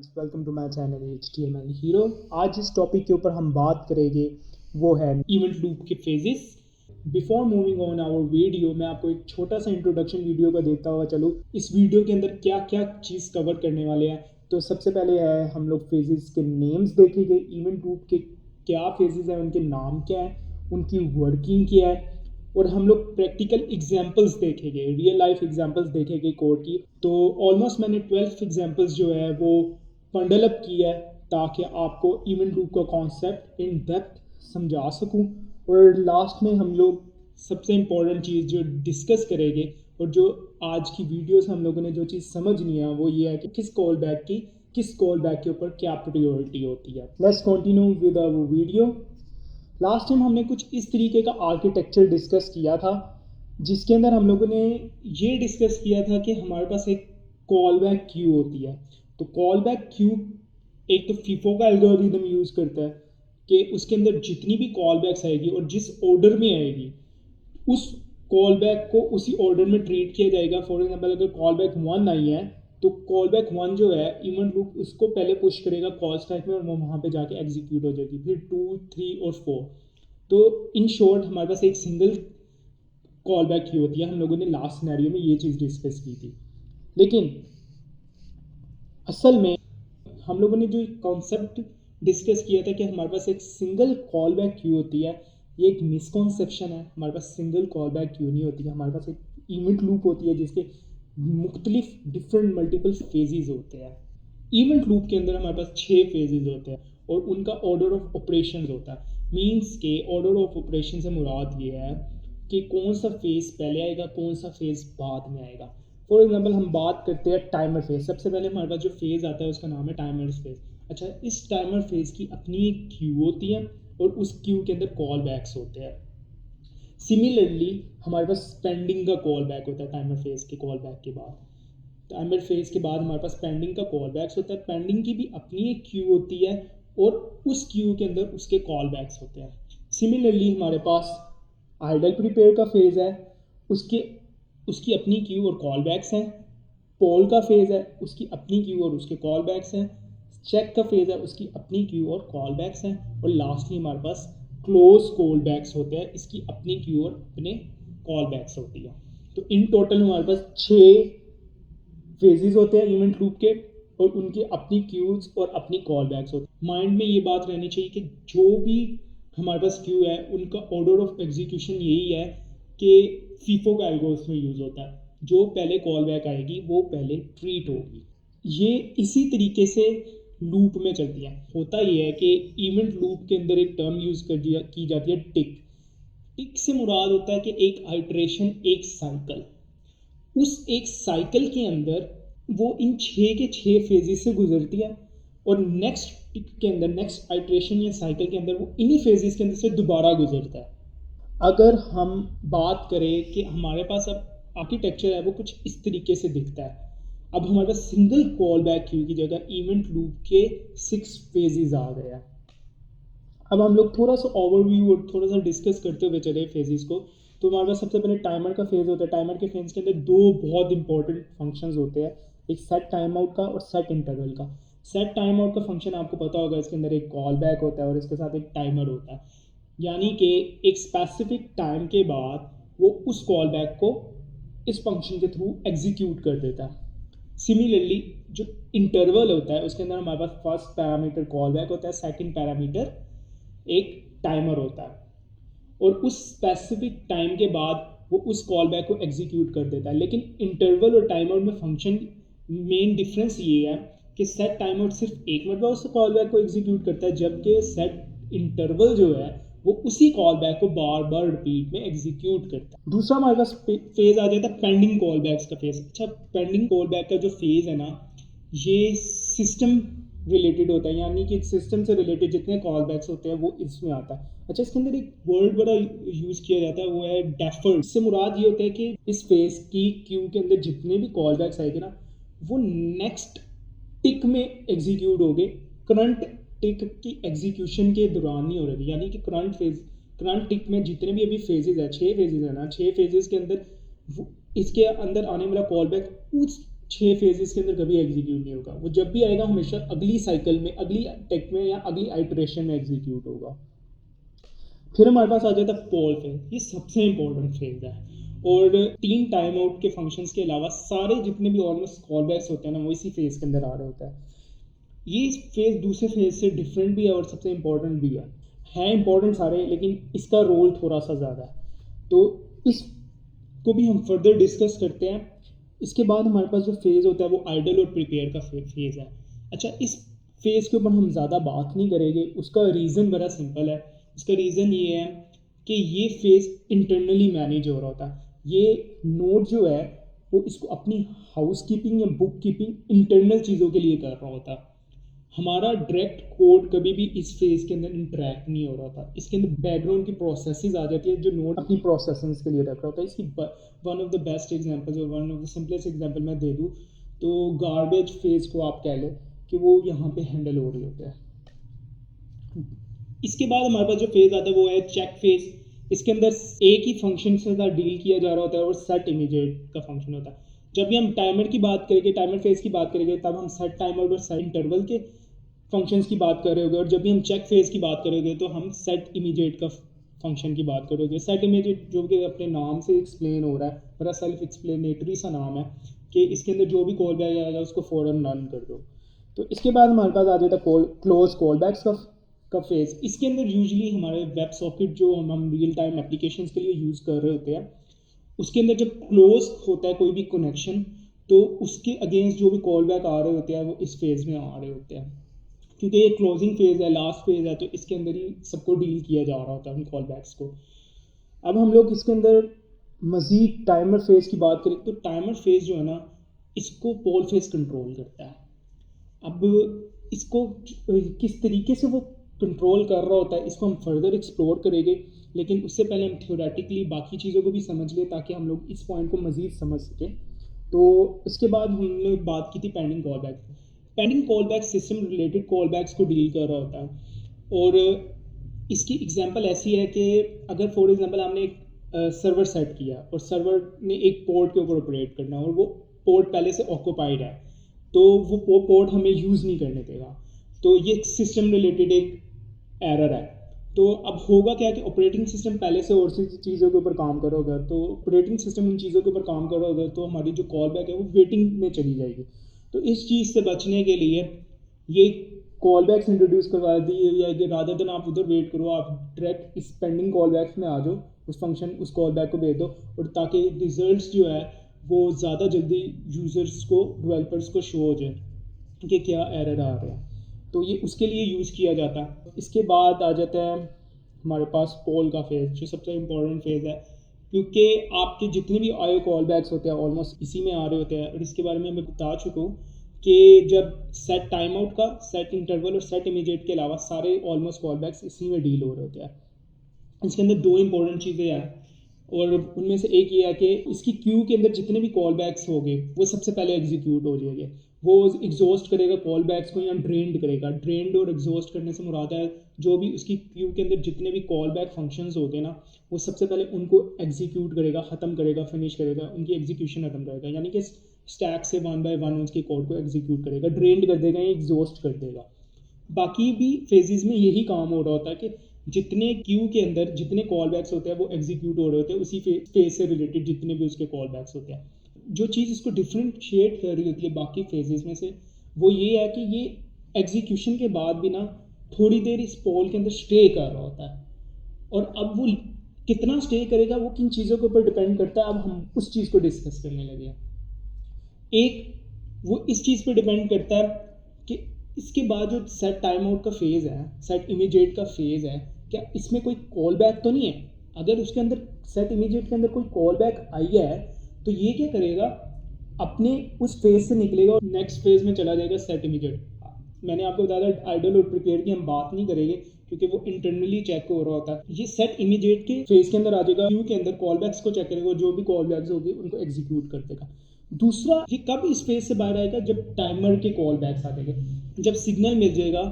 Welcome to my channel HTML hero. आज जिस topic के ऊपर हम बात करेंगे वो है इवेंट लूप के phases. Before moving on our video, मैं आपको एक छोटा सा इंट्रोडक्शन वीडियो का देता हुआ चलूँ इस वीडियो के अंदर क्या क्या चीज़ कवर करने वाले हैं। तो सबसे पहले है हम लोग फेजेस के नेम्स देखेंगे, इवेंट लूप के क्या फेजेस हैं, उनके नाम क्या है, उनकी वर्किंग क्या है, और हम लोग प्रैक्टिकल एग्जांपल्स देखेंगे, रियल लाइफ एग्जांपल्स देखेंगे कोड की। तो ऑलमोस्ट मैंने 12 एग्जांपल्स जो है वो बंडल अप किया है ताकि आपको इवेंट लूप का कॉन्सेप्ट इन डेप्थ समझा सकूं। और लास्ट में हम लोग सबसे इम्पोर्टेंट चीज़ जो डिस्कस करेंगे और जो आज की वीडियो से हम लोगों ने जो चीज़ समझनी है वो ये है कि किस कॉल बैक के ऊपर क्या प्रायोरिटी होती है। Let's continue with our video. Last time हमने कुछ इस तरीके का आर्किटेक्चर डिस्कस किया था जिसके अंदर हम लोगों ने ये डिस्कस किया था कि हमारे पास एक कॉल बैक क्यू होती है। तो कॉल बैक क्यू एक तो फीफो का एल्गोरिदम यूज़ करता है कि उसके अंदर जितनी भी कॉल बैक्स आएगी और जिस ऑर्डर में आएगी उस कॉल बैक को उसी ऑर्डर में ट्रीट किया जाएगा। फॉर एग्जाम्पल अगर कॉल बैक 1 आई है तो कॉल बैक 1 जो है इवेंट लूप उसको पहले पुश करेगा कॉल स्टैक में और वो वहाँ पे जाके एग्जीक्यूट हो जाएगी, फिर 2, 3 और 4। तो इन शॉर्ट हमारे पास एक सिंगल कॉल बैक की होती है। हम लोगों ने लास्ट सिनेरियो में ये चीज़ डिस्कस की थी, लेकिन असल में हम लोगों ने जो कॉन्सेप्ट डिस्कस किया था कि हमारे पास एक सिंगल कॉल बैक क्यू होती है, ये एक मिसकॉन्सेप्शन है। हमारे पास सिंगल कॉल बैक क्यू नहीं होती है, हमारे पास एक इवेंट लूप होती है जिसके मुख्तलिफ डिफरेंट मल्टीपल फेजेस होते हैं। इवेंट लूप के अंदर हमारे पास 6 फेजेस होते हैं और उनका ऑर्डर ऑफ ऑपरेशन होता है। मीन्स के ऑर्डर ऑफ ऑपरेशन से मुराद ये है कि कौन सा फेज पहले आएगा, कौन सा फेज बाद में आएगा। फॉर एग्जाम्पल हम बात करते हैं टाइमर फेज। सबसे पहले हमारे पास जो फेज आता है उसका नाम है टाइमर फेज। अच्छा, इस टाइमर फेज की अपनी एक क्यू होती है और उस क्यू के अंदर कॉल बैक्स होते हैं। सिमिलरली हमारे पास पेंडिंग का कॉल बैक होता है टाइमर फेज के कॉल बैक के बाद। टाइमर फेज के बाद हमारे पास पेंडिंग का कॉल बैक्स होता है। पेंडिंग की भी अपनी एक क्यू होती है और उस क्यू के अंदर उसके कॉल बैक्स होते हैं। सिमिलरली हमारे पास आइडल प्रिपेयर का फेज है, उसकी अपनी क्यू और कॉल बैक्स हैं। पोल का फेज है, उसकी अपनी क्यू और उसके कॉल बैक्स हैं। चेक का फेज है, उसकी अपनी क्यू और कॉल बैक्स हैं। और लास्टली हमारे पास क्लोज कॉल बैक्स होते हैं, इसकी अपनी क्यू और अपने कॉल बैक्स होती है। तो इन टोटल हमारे पास 6 फेजेस होते हैं इवेंट लूप के और उनकी अपनी क्यूज और अपनी कॉल बैक्स होते हैं। माइंड में ये बात रहनी चाहिए कि जो भी हमारे पास क्यू है उनका ऑर्डर ऑफ एग्जीक्यूशन यही है कि फीफो का एल्गोरिथम यूज़ होता है। जो पहले कॉल बैक आएगी वो पहले ट्रीट होगी। ये इसी तरीके से लूप में चलती है। होता ये है कि इवेंट लूप के अंदर एक टर्म यूज़ की जाती है टिक। टिक से मुराद होता है कि एक आइट्रेशन, एक साइकिल। उस एक साइकिल के अंदर वो इन 6 के 6 फेजेस से गुजरती है और नेक्स्ट टिक के अंदर, नेक्स्ट आइट्रेशन या साइकिल के अंदर वो इन्हीं फेजेस के अंदर से दोबारा गुजरता है। अगर हम बात करें कि हमारे पास अब आर्किटेक्चर है वो कुछ इस तरीके से दिखता है। अब हमारे पास सिंगल कॉल बैक क्यू की जगह इवेंट लूप के 6 फेजेस आ गया। अब हम लोग थोड़ा सा ओवरव्यू और थोड़ा सा डिस्कस करते हुए चले फेजेस को। तो हमारे पास सबसे पहले टाइमर का फेज होता है। टाइमर के फेज के अंदर 2 बहुत इंपॉर्टेंट फंक्शंस होते हैं, एक सेट टाइम आउट का और सेट इंटरवल का। सेट टाइम आउट का फंक्शन आपको पता होगा, इसके अंदर एक कॉल बैक होता है और इसके साथ एक टाइमर होता है। यानी कि एक स्पेसिफिक टाइम के बाद वो उस कॉल बैक को इस फंक्शन के थ्रू एग्जीक्यूट कर देता है। सिमिलरली जो इंटरवल होता है उसके अंदर हमारे पास फर्स्ट पैरामीटर कॉल बैक होता है, सेकंड पैरामीटर एक टाइमर होता है और उस स्पेसिफिक टाइम के बाद वो उस कॉल बैक को एग्जीक्यूट कर देता है। लेकिन इंटरवल और टाइम आउट में फंक्शन मेन डिफरेंस ये है कि सेट टाइम आउट सिर्फ एक मरतबा उस कॉल बैक को एग्जीक्यूट करता है, जबकि सेट इंटरवल जो है वो उसी कॉल बैक को बार बार रिपीट में एग्जीक्यूट करता है। दूसरा हमारे पास फेज आ जाता है पेंडिंग कॉल बैक्स का फेज। अच्छा, पेंडिंग कॉल बैक का जो फेज है ना, ये सिस्टम रिलेटेड होता है, यानी कि सिस्टम से रिलेटेड जितने कॉल बैक्स होते हैं वो इसमें आता है। अच्छा, इसके अंदर एक वर्ड बड़ा यूज़ किया जाता है, वो है डेफर्ड। इससे मुराद ये होता है कि इस फेज की क्यू के अंदर जितने भी कॉल बैक्स आएंगे ना वो नेक्स्ट टिक में एग्जीक्यूट हो गए, करंट टिक की एग्जीक्यूशन के दौरान नहीं हो रही। यानी कि करंट टिक में जितने भी अभी फेजेज है, 6 फेजेज है ना, 6 फेजेज के अंदर इसके अंदर आने वाला कॉल बैक उस 6 फेजेस के अंदर कभी एग्जीक्यूट नहीं होगा। वो जब भी आएगा हमेशा अगली साइकिल में, अगली टेक में या अगली आइटरेशन में एग्जीक्यूट होगा। फिर हमारे पास आ जाता है पोल फेज। ये सबसे इंपॉर्टेंट फेज है और 3 टाइम आउट के फंक्शंस के अलावा सारे जितने भी ऑलमोस्ट कॉल बैक्स होते हैं ना वो इसी फेज के अंदर आ रहे होता है। ये फेज दूसरे फेज से डिफरेंट भी है और सबसे इंपॉर्टेंट भी है इंपॉर्टेंट सारे, लेकिन इसका रोल थोड़ा सा ज़्यादा है। तो इसको भी हम फर्दर डिस्कस करते हैं। इसके बाद हमारे पास जो फेज़ होता है वो आइडल और प्रिपेयर का फेज़ है। अच्छा, इस फेज़ के ऊपर हम ज़्यादा बात नहीं करेंगे, उसका रीज़न बड़ा सिंपल है। उसका रीज़न ये है कि ये फेज़ इंटरनली मैनेज हो रहा होता है। ये नोड जो है वो इसको अपनी हाउस कीपिंग या बुक कीपिंग इंटरनल चीज़ों के लिए कर रहा होता है। हमारा डायरेक्ट कोड कभी भी इस फेज़ के अंदर इंटरैक्ट नहीं हो रहा था। इसके अंदर बैकग्राउंड की प्रोसेसेस आ जाती है जो नोड अपनी प्रोसेसिंग के लिए रख रहा होता है। इसकी one of the best examples और one of the simplest example मैं दे दूँ तो गार्बेज फेज़ को आप कह लें कि वो यहाँ पे हैंडल हो रही होता है। इसके बाद हमारे पास जो फेज़ आता है वो है चेक फेज़। इसके अंदर एक ही फंक्शन से साथ डील किया जा रहा होता है और सेट इमीडिएट का फंक्शन होता है। जब भी हम टाइमर की बात करेंगे, टाइमर फेज़ की बात करेंगे, तब हम सेट टाइमर और सेट इंटरवल के फंक्शंस की बात कर रहे होगे, और जब भी हम चेक फेज़ की बात करेंगे तो हम सेट इमीडिएट का फंक्शन की बात करोगे। सेट इमीडिएट जो कि अपने नाम से एक्सप्लेन हो रहा है, बड़ा सेल्फ एक्सप्लेनेटरी सा नाम है कि इसके अंदर जो भी कॉल बैक आएगा उसको फ़ौरन रन कर दो। तो इसके बाद हमारे पास आ जाता है क्लोज कॉल बैक्स का फेज़। इसके अंदर यूजली हमारे वेब सॉकेट जो हम रियल टाइम एप्लीकेशन के लिए यूज़ कर रहे होते हैं, उसके अंदर जब क्लोज होता है कोई भी कनेक्शन तो उसके अगेंस्ट जो भी कॉल बैक आ रहे होते हैं वो इस फेज़ में आ रहे होते हैं। क्योंकि ये क्लोजिंग फेज़ है, लास्ट फेज़ है, तो इसके अंदर ही सबको डील किया जा रहा होता है उन कॉल बैक्स को। अब हम लोग इसके अंदर मज़ीद टाइमर फेज़ की बात करें तो टाइमर फेज़ जो है ना इसको पोल फेज़ कंट्रोल करता है। अब इसको किस तरीके से वो कंट्रोल कर रहा होता है इसको हम फर्दर एक्सप्लोर करेंगे, लेकिन उससे पहले हम थ्योरेटिकली बाकी चीज़ों को भी समझ लें ताकि हम लोग इस पॉइंट को मज़ीद समझ सकें। तो इसके बाद हमने बात की थी pending call back. Pending call back system related call backs को डील कर रहा होता है और इसकी एग्जांपल ऐसी है कि अगर फॉर एग्जांपल आपने एक सर्वर सेट किया और सर्वर ने एक पोर्ट के ऊपर ऑपरेट करना है और वो पोर्ट पहले से ऑक्यूपाइड है, तो वो पोर्ट हमें यूज़ नहीं करने देगा। तो ये सिस्टम रिलेटेड एक एरर है। तो अब होगा क्या कि ऑपरेटिंग सिस्टम पहले से और सी चीज़ों के ऊपर काम कर रहा होगा, तो ऑपरेटिंग सिस्टम उन चीज़ों के ऊपर काम कर रहा होगा तो हमारी जो कॉल बैक है वो वेटिंग में चली जाएगी। तो इस चीज़ से बचने के लिए ये कॉल बैक्स इंट्रोड्यूस करवा दी है कि रादर देन आप उधर वेट करो, आप डायरेक्ट इस पेंडिंग कॉल बैक्स में आ जाओ, उस फंक्शन उस कॉल बैक को भेज दो, और ताकि रिजल्ट्स जो है वो ज़्यादा जल्दी यूज़र्स को, डेवलपर्स को शो हो जाए कि क्या एरर आ रहे हैं। तो ये उसके लिए यूज़ किया जाता है। इसके बाद आ जाता है हमारे पास पोल का फेज़ जो सबसे इम्पोर्टेंट फेज़ है, क्योंकि आपके जितने भी आयो कॉल बैक्स होते हैं ऑलमोस्ट इसी में आ रहे होते हैं। और इसके बारे में मैं बता चुका हूँ कि जब सेट टाइम आउट का, सेट इंटरवल और सेट इमीडिएट के अलावा सारे ऑलमोस्ट कॉल बैक्स इसी में डील हो रहे होते हैं। इसके अंदर 2 इंपॉर्टेंट चीज़ें हैं और उनमें से एक ये है कि इसकी क्यू के अंदर जितने भी कॉल बैक्स होंगे वो सबसे पहले एग्जीक्यूट हो जाएंगे। वो एग्जॉस्ट करेगा कॉल बैक्स को या ड्रेन्ड करेगा। ड्रेन्ड और एग्जॉस्ट करने से मुराद है जो भी उसकी क्यू के अंदर जितने भी कॉल बैक फंक्शंस होंगे ना वो सबसे पहले उनको एग्जीक्यूट करेगा, ख़त्म करेगा, फिनिश करेगा, उनकी एग्जीक्यूशन ख़त्म करेगा, यानी कि स्टैक से 1 बाय 1 उसके कोड को एग्जीक्यूट करेगा, ड्रेन्ड कर देगा या एग्जॉस्ट कर देगा। बाकी भी फेजेस में यही काम हो रहा होता है कि जितने क्यू के अंदर जितने कॉल बैक्स होते हैं वो एग्जीक्यूट हो रहे होते हैं उसी फेज से रिलेटेड जितने भी उसके कॉल बैक्स होते हैं। जो चीज़ इसको डिफ्रेंशिएट कर रही होती है बाकी फेजेस में से वो ये है कि ये एग्जीक्यूशन के बाद भी ना थोड़ी देर इस पोल के अंदर स्टे कर रहा होता है, और अब वो कितना स्टे करेगा वो किन चीज़ों के ऊपर डिपेंड करता है। अब हम उस चीज़ को डिस्कस करने लगे हैं। एक वो इस चीज़ पर डिपेंड करता है कि इसके बाद जो सेट टाइम आउट का फेज़ है, सेट इमीडिएट का फेज़ है, क्या इसमें कोई कॉल बैक तो नहीं है। अगर उसके अंदर सेट इमीडिएट के अंदर कोई कॉल बैक आई है तो ये क्या करेगा, अपने उस फेज़ से निकलेगा और नेक्स्ट फेज़ में चला जाएगा सेट इमीडिएट। मैंने आपको बताया था आइडल और प्रिपेयर की हम बात नहीं करेंगे क्योंकि वो इंटरनली चेक हो रहा होता है। ये सेट इमीडिएट के फेज़ के अंदर आ जाएगा, क्यू के अंदर कॉल बैक्स को चेक करेगा, जो भी कॉल बैक्स होगी उनको एग्जीक्यूट कर देगा। दूसरा, ये कब इस फेज से बाहर आएगा, जब टाइमर के कॉल बैक्स आ जाएंगे, जब सिग्नल मिल जाएगा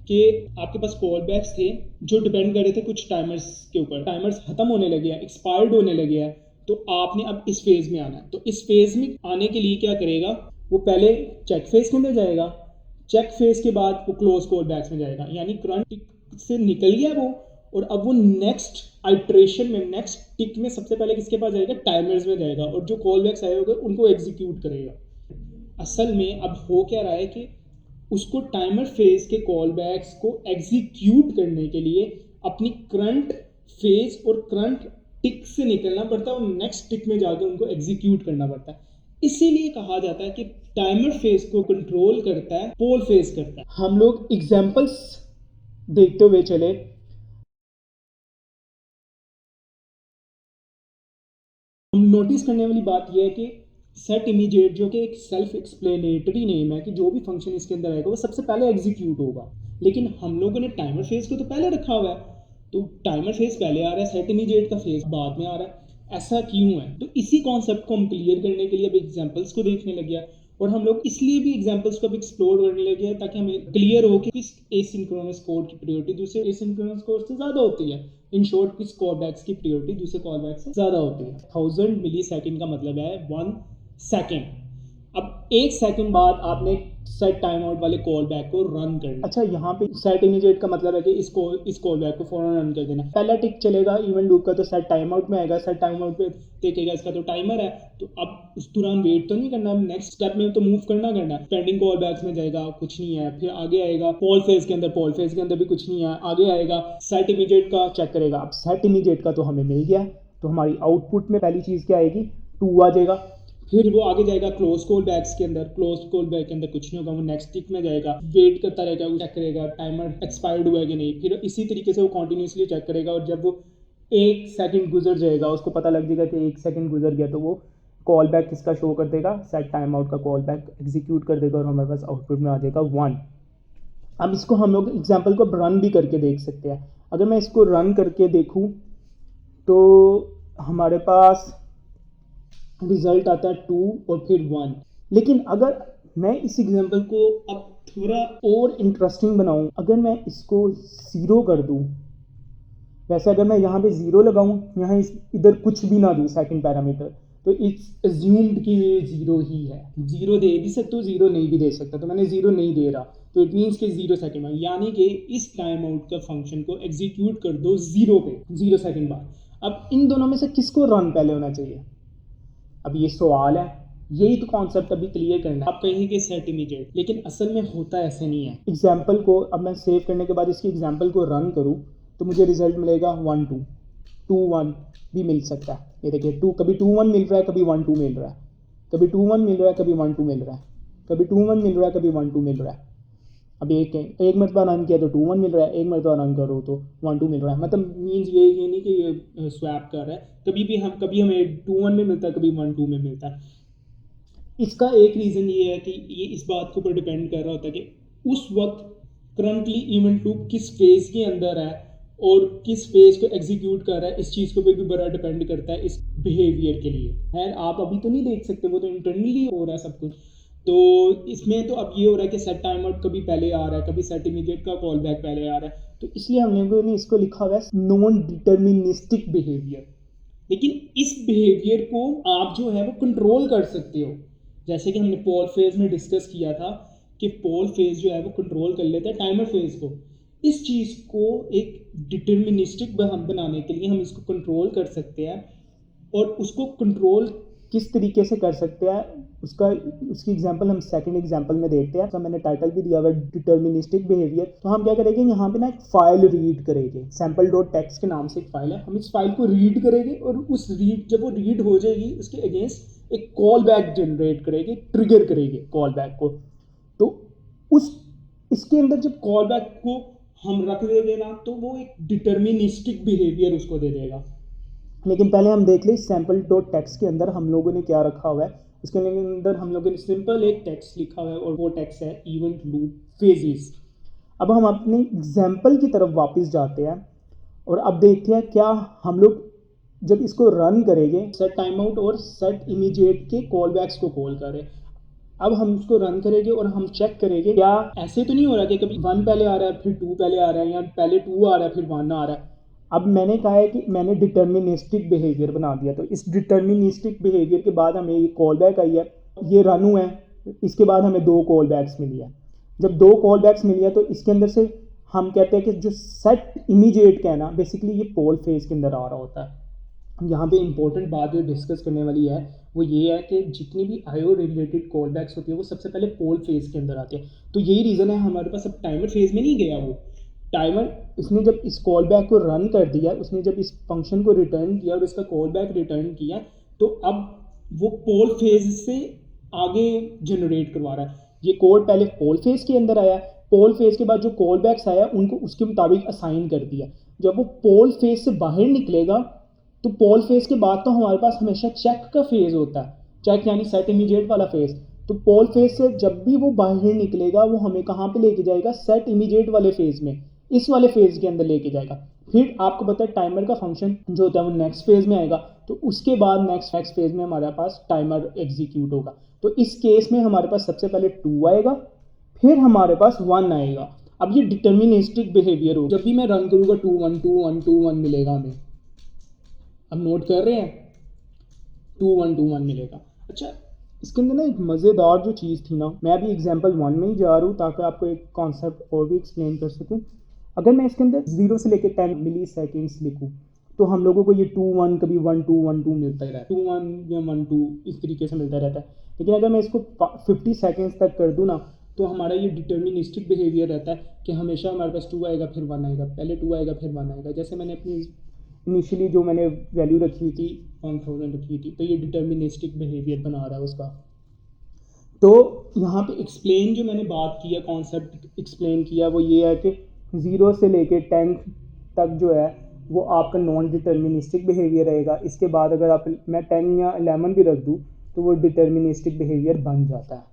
कि आपके पास कॉल बैक्स थे जो डिपेंड कर रहे थे कुछ टाइमर्स के ऊपर, टाइमर्स खत्म होने लगे हैं, एक्सपायर्ड होने लगे हैं, तो आपने अब इस फेज में आना है। तो इस फेज में आने के लिए क्या करेगा, वो पहले चेक फेज के अंदर जाएगा, चेक फेज के बाद वो क्लोज कॉल बैक्स में जाएगा, यानी करंट टिक से निकल गया वो, और अब वो नेक्स्ट आइट्रेशन में, नेक्स्ट टिक में सबसे पहले किसके पास जाएगा, टाइमर्स में जाएगा, और जो कॉल बैक्स आए होंगे उनको एग्जीक्यूट करेगा। असल में अब हो क्या रहा है कि उसको टाइमर फेज के कॉल बैक्स को एग्जीक्यूट करने के लिए अपनी करंट फेज और करंट टिक से निकलना पड़ता है और नेक्स्ट टिक में जाकर उनको एग्जीक्यूट करना पड़ता है। इसीलिए कहा जाता है कि टाइमर फेज को कंट्रोल करता है पोल फेज करता है। हम लोग एग्जांपल्स देखते हुए चले। हम नोटिस करने वाली बात यह है कि सेट इमीडिएट, जो कि एक सेल्फ एक्सप्लेनेटरी नेम है कि जो भी फंक्शन इसके अंदर आएगा वो सबसे पहले एग्जीक्यूट होगा, लेकिन हम लोगों ने टाइमर फेज को तो पहले रखा हुआ है, तो टाइमर फेज पहले आ रहा है, सेट इमीडिएट का फेज बाद में आ रहा है। ऐसा क्यों है? तो इसी कॉन्सेप्ट को हम क्लियर करने के लिए अब एग्जांपल्स को देखने लगे हैं, और हम लोग इसलिए भी एग्जांपल्स को अब एक्सप्लोर करने लगे हैं ताकि हमें क्लियर हो कि किस एसिंक्रोनस कोड की प्रायोरिटी दूसरे एसिंक्रोनस कोड से ज़्यादा होती है। इन शॉर्ट, किस कॉलबैक्स की प्रायोरिटी दूसरे कॉलबैक से ज़्यादा होती है। 1000 मिली सेकेंड का मतलब है 1 सेकेंड। अब 1 सेकेंड बाद आपने सेट टाइम आउट वाले कॉल बैक को रन करना। अच्छा, यहाँ पे सेट इमीडिएट का मतलब है कि इस कॉल बैक को फौरन रन कर देना। पहला टिक चलेगा इवेंट लूप का तो सेट टाइम आउट में आएगा, सेट टाइम आउट पे देखेगा इसका तो टाइमर है, तो अब उस दौरान वेट तो नहीं करना, नेक्स्ट स्टेप में तो मूव करना है। पेंडिंग कॉल बैक्स में जाएगा, कुछ नहीं है, फिर आगे आएगा पोल फेज के अंदर, पोल फेज के अंदर भी कुछ नहीं है, आगे आएगा सेट इमीडिएट का चेक करेगा। अब सेट इमीडिएट का तो हमें मिल गया, तो हमारी आउटपुट में पहली चीज़ क्या आएगी, 2 आ जाएगा। फिर वो आगे जाएगा क्लोज कॉल बैक्स के अंदर, क्लोज कॉल बैक के अंदर कुछ नहीं होगा, वो नेक्स्ट टिक में जाएगा, वेट करता रहेगा, वो चेक करेगा टाइमर एक्सपायर्ड हुआ है कि नहीं, फिर इसी तरीके से वो कॉन्टिन्यूसली चेक करेगा, और जब वो 1 सेकंड गुजर जाएगा, उसको पता लग जाएगा कि 1 सेकंड गुजर गया, तो वो कॉल बैक किसका शो कर देगा, सेट टाइम आउट का कॉल बैक एग्जीक्यूट कर देगा, और हमारे पास आउटपुट में आ जाएगा 1। अब इसको हम लोग एग्जाम्पल को रन भी करके देख सकते हैं। अगर मैं इसको रन करके देखूँ तो हमारे पास रिजल्ट आता है 2 और फिर 1। लेकिन अगर मैं इस एग्जांपल को अब थोड़ा और इंटरेस्टिंग बनाऊं, अगर मैं इसको 0 कर दूं, वैसे अगर मैं यहाँ पे 0 लगाऊं, यहाँ इधर कुछ भी ना दूं सेकंड पैरामीटर, तो इट्स अज्यूम्ड कि ये 0 ही है। 0 दे भी सकते हो, 0 नहीं भी दे सकता, तो मैंने 0 नहीं दे रहा, तो इट मीन्स कि 0 सेकंड में, यानी कि इस टाइम आउट का फंक्शन को एग्जीक्यूट कर दो 0 पे, 0 सेकंड बाद। अब इन दोनों में से किसको रन पहले होना चाहिए? अब ये सवाल है, यही तो कॉन्सेप्ट अभी क्लियर करना है। आप कहेंगे सेट इमीडिएट, लेकिन असल में होता ऐसे नहीं है। एग्जाम्पल को अब मैं सेव करने के बाद इसकी एग्जाम्पल को रन करूँ तो मुझे रिजल्ट मिलेगा 1 2, 2 1 भी मिल सकता है। ये देखिए, कभी 2 1 मिल रहा है, कभी 1 2 मिल रहा है, कभी 2 1 मिल रहा है, कभी 1 2 मिल रहा है, कभी 2 1 मिल रहा है, कभी 1 2 मिल रहा है। अब एक मरतबा रन किया तो 2 1 मिल रहा है, एक मरतबा रन करो तो 1 2 मिल रहा है। मतलब मीन्स ये नहीं कि ये स्वैप कर रहा है, कभी हमें 2 1 में मिलता है, कभी 1 2 में मिलता है। इसका एक रीज़न ये है कि ये इस बात के ऊपर डिपेंड कर रहा होता है कि उस वक्त करंटली इवेंट लूप किस फेज के अंदर है और किस फेज को एग्जीक्यूट कर रहा है। इस चीज़ को भी बड़ा डिपेंड करता है इस बिहेवियर के लिए। खैर, आप अभी तो नहीं देख सकते, वो तो इंटरनली हो रहा है सब कुछ। तो इसमें तो अब ये हो रहा है कि सेट टाइम आउट कभी पहले आ रहा है, कभी सेट इमीडिएट का कॉल बैक पहले आ रहा है, तो इसलिए हम लोगों ने इसको लिखा हुआ है नॉन डिटर्मिनिस्टिक बिहेवियर। लेकिन इस बिहेवियर को आप जो है वो कंट्रोल कर सकते हो, जैसे कि हमने पोल फेज में डिस्कस किया था कि पोल फेज जो है वो कंट्रोल कर लेता है टाइमर फेज को। इस चीज़ को एक डिटर्मिनिस्टिक बनाने के लिए हम इसको कंट्रोल कर सकते हैं, और उसको कंट्रोल किस तरीके से कर सकते हैं उसकी एग्जांपल हम सेकंड एग्जांपल में देखते हैं। तो मैंने टाइटल भी दिया हुआ है डिटर्मिनिस्टिक बिहेवियर। तो हम क्या करेंगे, यहाँ पे ना एक फाइल रीड करेंगे, sample.txt के नाम से एक फाइल है। हम इस फाइल को रीड करेंगे और जब वो रीड हो जाएगी उसके अगेंस्ट एक कॉल बैक जनरेट करेंगे, ट्रिगर करेंगे कॉल बैक को। तो इसके अंदर जब कॉल बैक को हम रख देंगे ना, तो वो एक डिटर्मिनिस्टिक बिहेवियर उसको दे देगा। लेकिन पहले हम देख लें sample.txt के अंदर हम लोगों ने क्या रखा हुआ है। इसके अंदर हम लोगों ने सिंपल एक टेक्स्ट लिखा हुआ है, और वो टेक्स्ट है इवेंट लूप फेजेस। अब हम अपने एग्जाम्पल की तरफ वापस जाते हैं और अब देखते हैं क्या हम लोग जब इसको रन करेंगे, सेट टाइम आउट और सेट इमीडिएट के कॉल बैक्स को कॉल करें। अब हम इसको रन करेंगे और हम चेक करेंगे क्या ऐसे तो नहीं हो रहा कि कभी 1 पहले आ रहा है फिर 2 पहले आ रहा है, या पहले 2 आ रहा है फिर 1 आ रहा है। अब मैंने कहा है कि मैंने डिटर्मिनिस्टिक बिहेवियर बना दिया, तो इस डिटर्मिनिस्टिक बिहेवियर के बाद हमें ये कॉल बैक आई है, ये रन हुआ है, इसके बाद हमें 2 कॉल बैक्स मिली है। जब 2 कॉल बैक्स मिली है तो इसके अंदर से हम कहते हैं कि जो सेट इमीडिएट का है ना, बेसिकली ये पोल फेज के अंदर आ रहा होता है। यहाँ पे इंपॉर्टेंट बात जो डिस्कस करने वाली है वो ये है कि जितनी भी आईओ रिलेटेड कॉल बैक्स होती है वो सबसे पहले पोल फेज के अंदर आती है। तो यही रीज़न है हमारे पास अब टाइमर फेज में नहीं गया वो टाइमर, उसने जब इस कॉल बैक को रन कर दिया, उसने जब इस फंक्शन को रिटर्न किया और इसका कॉल बैक रिटर्न किया, तो अब वो पोल फेज से आगे जनरेट करवा रहा है। ये कोड पहले पोल फेज के अंदर आया, पोल फेज के बाद जो कॉल बैक्स आया उनको उसके मुताबिक असाइन कर दिया। जब वो पोल फेज से बाहर निकलेगा तो पोल फेज के बाद तो हमारे पास हमेशा चेक का फेज होता है, चेक यानी सेट इमीडिएट वाला फेज। तो पोल फेज से जब भी वो बाहर निकलेगा वो हमें कहाँ पे लेके जाएगा, सेट इमीडिएट वाले फेज में, इस वाले फेज के अंदर लेके जाएगा। फिर आपको पता है टाइमर का फंक्शन जो होता है वो नेक्स्ट फेज में आएगा, तो उसके बाद नेक्स्ट फेज में हमारे पास टाइमर एग्जीक्यूट होगा। तो इस केस में हमारे पास सबसे पहले 2 आएगा, फिर हमारे पास 1 आएगा। अब ये डिटर्मिनिस्टिक बिहेवियर हो, जब भी मैं रन करूँगा 2 1 2 1 2 1 मिलेगा हमें। अब नोट कर रहे हैं, 2 1 2 1 मिलेगा। अच्छा, इसके अंदर ना एक मज़ेदार जो चीज़ थी ना, मैं अभी एग्जाम्पल 1 में ही जा रहा हूँ ताकि आपको एक कॉन्सेप्ट और भी एक्सप्लेन कर सकूँ। अगर मैं इसके अंदर 0 से लेकर 10 मिली सेकेंड्स लिखूँ तो हम लोगों को ये 2 1 कभी 1 2 1 2 मिलता ही रहता है, 2 1 या 1 2 इस तरीके से मिलता रहता है। लेकिन अगर मैं इसको 50 सेकेंड्स तक कर दूँ ना तो हमारा ये डिटर्मिनिस्टिक बिहेवियर रहता है कि हमेशा हमारे पास 2 आएगा फिर 1 आएगा, पहले 2 आएगा फिर 1 आएगा। जैसे मैंने अपनी इनिशियली जो मैंने वैल्यू रखी हुई थी 1000 रखी हुई थी, तो ये डिटर्मिनिस्टिक बिहेवियर बना रहा है उसका। तो यहाँ पे एक्सप्लेन जो मैंने बात किया, कॉन्सेप्ट एक्सप्लेन किया, वो ये है कि 0 से लेके 10 तक जो है वो आपका नॉन डिटर्मिनिस्टिक बिहेवियर रहेगा। इसके बाद अगर आप मैं 10 या 11 भी रख दूँ तो वो डिटर्मिनिस्टिक बिहेवियर बन जाता है।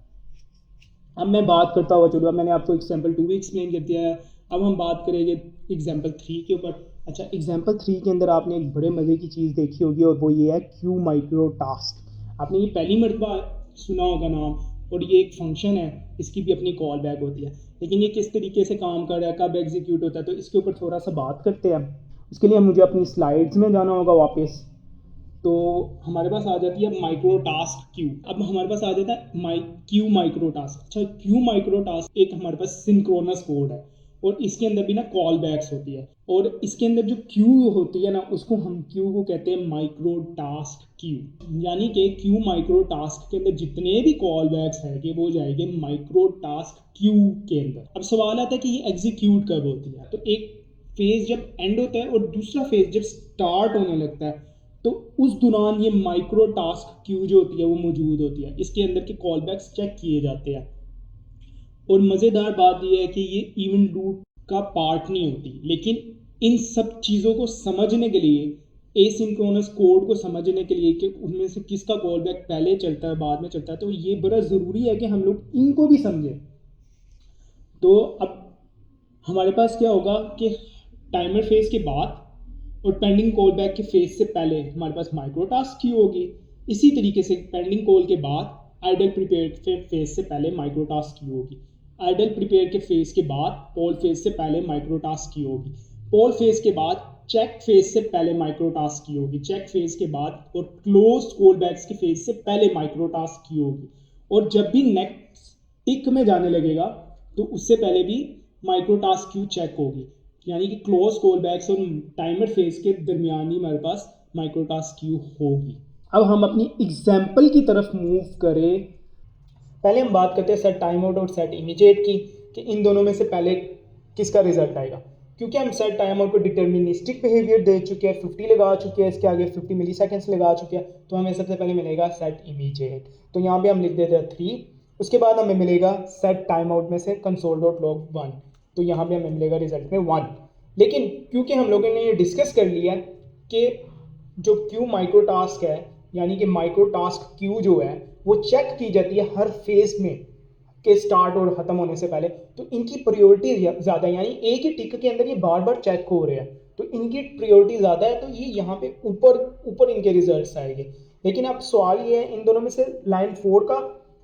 अब मैं बात करता हुआ चलो, अब मैंने आपको एग्जाम्पल 2 भी एक्सप्लेन कर दिया है, अब हम बात करेंगे एग्जाम्पल 3 के ऊपर। अच्छा, एग्जाम्पल 3 के अंदर आपने एक बड़े मज़े की चीज़ देखी होगी और वो ये है क्यू माइक्रो टास्क। आपने ये पहली मरतबा सुना होगा नाम, और ये एक फंक्शन है, इसकी भी अपनी कॉल बैक होती है। लेकिन ये किस तरीके से काम कर रहा है, कब एग्जीक्यूट होता है, तो इसके ऊपर थोड़ा सा बात करते हैं। उसके लिए मुझे अपनी स्लाइड्स में जाना होगा वापस। तो हमारे पास आ जाती है माइक्रो टास्क क्यू। अब हमारे पास आ जाता है क्यू माइक्रो टास्क। अच्छा, क्यू माइक्रो टास्क एक हमारे पास सिंक्रोनस कोड है और इसके अंदर भी ना कॉल बैक्स होती है, और इसके अंदर जो क्यू होती है ना उसको हम क्यू को कहते हैं माइक्रो टास्क क्यू। यानी कि क्यू माइक्रो टास्क के अंदर जितने भी कॉल बैक्स हैं कि वो जाएंगे माइक्रो टास्क क्यू के अंदर। अब सवाल आता है कि ये एग्जीक्यूट कब होती है, तो एक फेज जब एंड होता है और दूसरा फेज जब स्टार्ट होने लगता है तो उस दौरान ये माइक्रो टास्क क्यू जो होती है वो मौजूद होती है। इसके अंदर के कॉल बैक्स चेक किए जाते हैं। और मज़ेदार बात यह है कि ये इवेंट लूप का पार्ट नहीं होती, लेकिन इन सब चीज़ों को समझने के लिए, एसिंक्रोनस कोड को समझने के लिए कि उनमें से किसका कॉल बैक पहले चलता है बाद में चलता है, तो ये बड़ा ज़रूरी है कि हम लोग इनको भी समझें। तो अब हमारे पास क्या होगा कि टाइमर फेज के बाद और पेंडिंग कॉल बैक के फेज से पहले हमारे पास माइक्रो टास्क क्यू होगी। इसी तरीके से पेंडिंग कॉल के बाद आइडल प्रिपेयर फेज से पहले माइक्रो टास्क क्यू होगी। आइडल प्रिपेयर के फेज के बाद पोल फेज से पहले माइक्रो टास्क क्यू होगी। पोल फेज के बाद चेक फेज से पहले माइक्रो टास्क क्यू होगी। चेक फेज के बाद और क्लोज कॉल बैक्स के फेज से पहले माइक्रो टास्क क्यू होगी। और जब भी नेक्स्ट टिक में जाने लगेगा तो उससे पहले भी माइक्रो टास्क क्यू चेक होगी। यानी कि क्लोज कॉल बैक्स और टाइमर फेज के दरमियान ही हमारे पास माइक्रो टास्क क्यू होगी। अब हम अपनी एग्जाम्पल की तरफ मूव करें। पहले हम बात करते हैं सेट टाइम आउट और सेट इमीडिएट की, कि इन दोनों में से पहले किसका रिजल्ट आएगा। क्योंकि हम सेट टाइम आउट को डिटर्मिनिस्टिक बिहेवियर दे चुके हैं, 50 लगा चुके हैं, इसके आगे 50 मिली सेकेंड्स लगा चुके हैं, तो हमें सबसे पहले मिलेगा सेट इमीडिएट। तो यहाँ पे हम लिख देते हैं 3। उसके बाद हमें मिलेगा सेट टाइम आउट में से console.log 1, तो यहाँ पे हमें मिलेगा रिजल्ट में 1। लेकिन क्योंकि हम लोगों ने ये डिस्कस कर लिया कि जो क्यू माइक्रो टास्क है, यानी कि माइक्रो टास्क क्यू जो है वो चेक की जाती है हर फेज में के स्टार्ट और ख़त्म होने से पहले, तो इनकी प्रायोरिटी ज़्यादा है। यानी एक ही टिक के अंदर ये बार बार चेक हो रहे हैं, तो इनकी प्रायोरिटी ज़्यादा है, तो ये यहाँ पे ऊपर इनके रिजल्ट्स आएंगे। लेकिन अब सवाल ये है, इन दोनों में से लाइन 4 का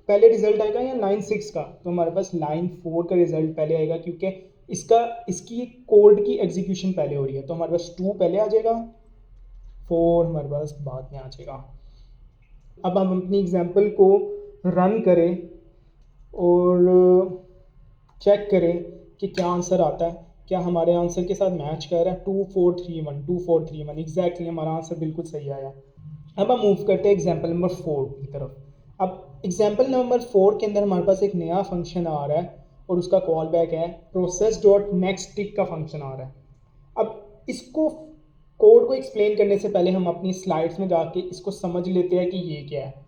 पहले रिजल्ट आएगा या लाइन 6 का, तो हमारे पास लाइन 4 का रिजल्ट पहले आएगा, क्योंकि इसकी कोड की एग्जीक्यूशन पहले हो रही है। तो हमारे पास 2 पहले आ जाएगा, 4 हमारे पास बाद में आ जाएगा। अब हम अपनी एग्जाम्पल को रन करें और चेक करें कि क्या आंसर आता है, क्या हमारे आंसर के साथ मैच कर रहा है। 2431 एग्जैक्टली हमारा आंसर बिल्कुल सही आया। अब हम मूव करते हैं एग्जाम्पल नंबर 4 की तरफ। अब एग्जाम्पल नंबर 4 के अंदर हमारे पास एक नया फंक्शन आ रहा है और उसका कॉल बैक है प्रोसेस डॉट नेक्स्ट टिक का फंक्शन आ रहा है। अब इसको कोड को एक्सप्लेन करने से पहले हम अपनी स्लाइड्स में जाके इसको समझ लेते हैं कि ये क्या है।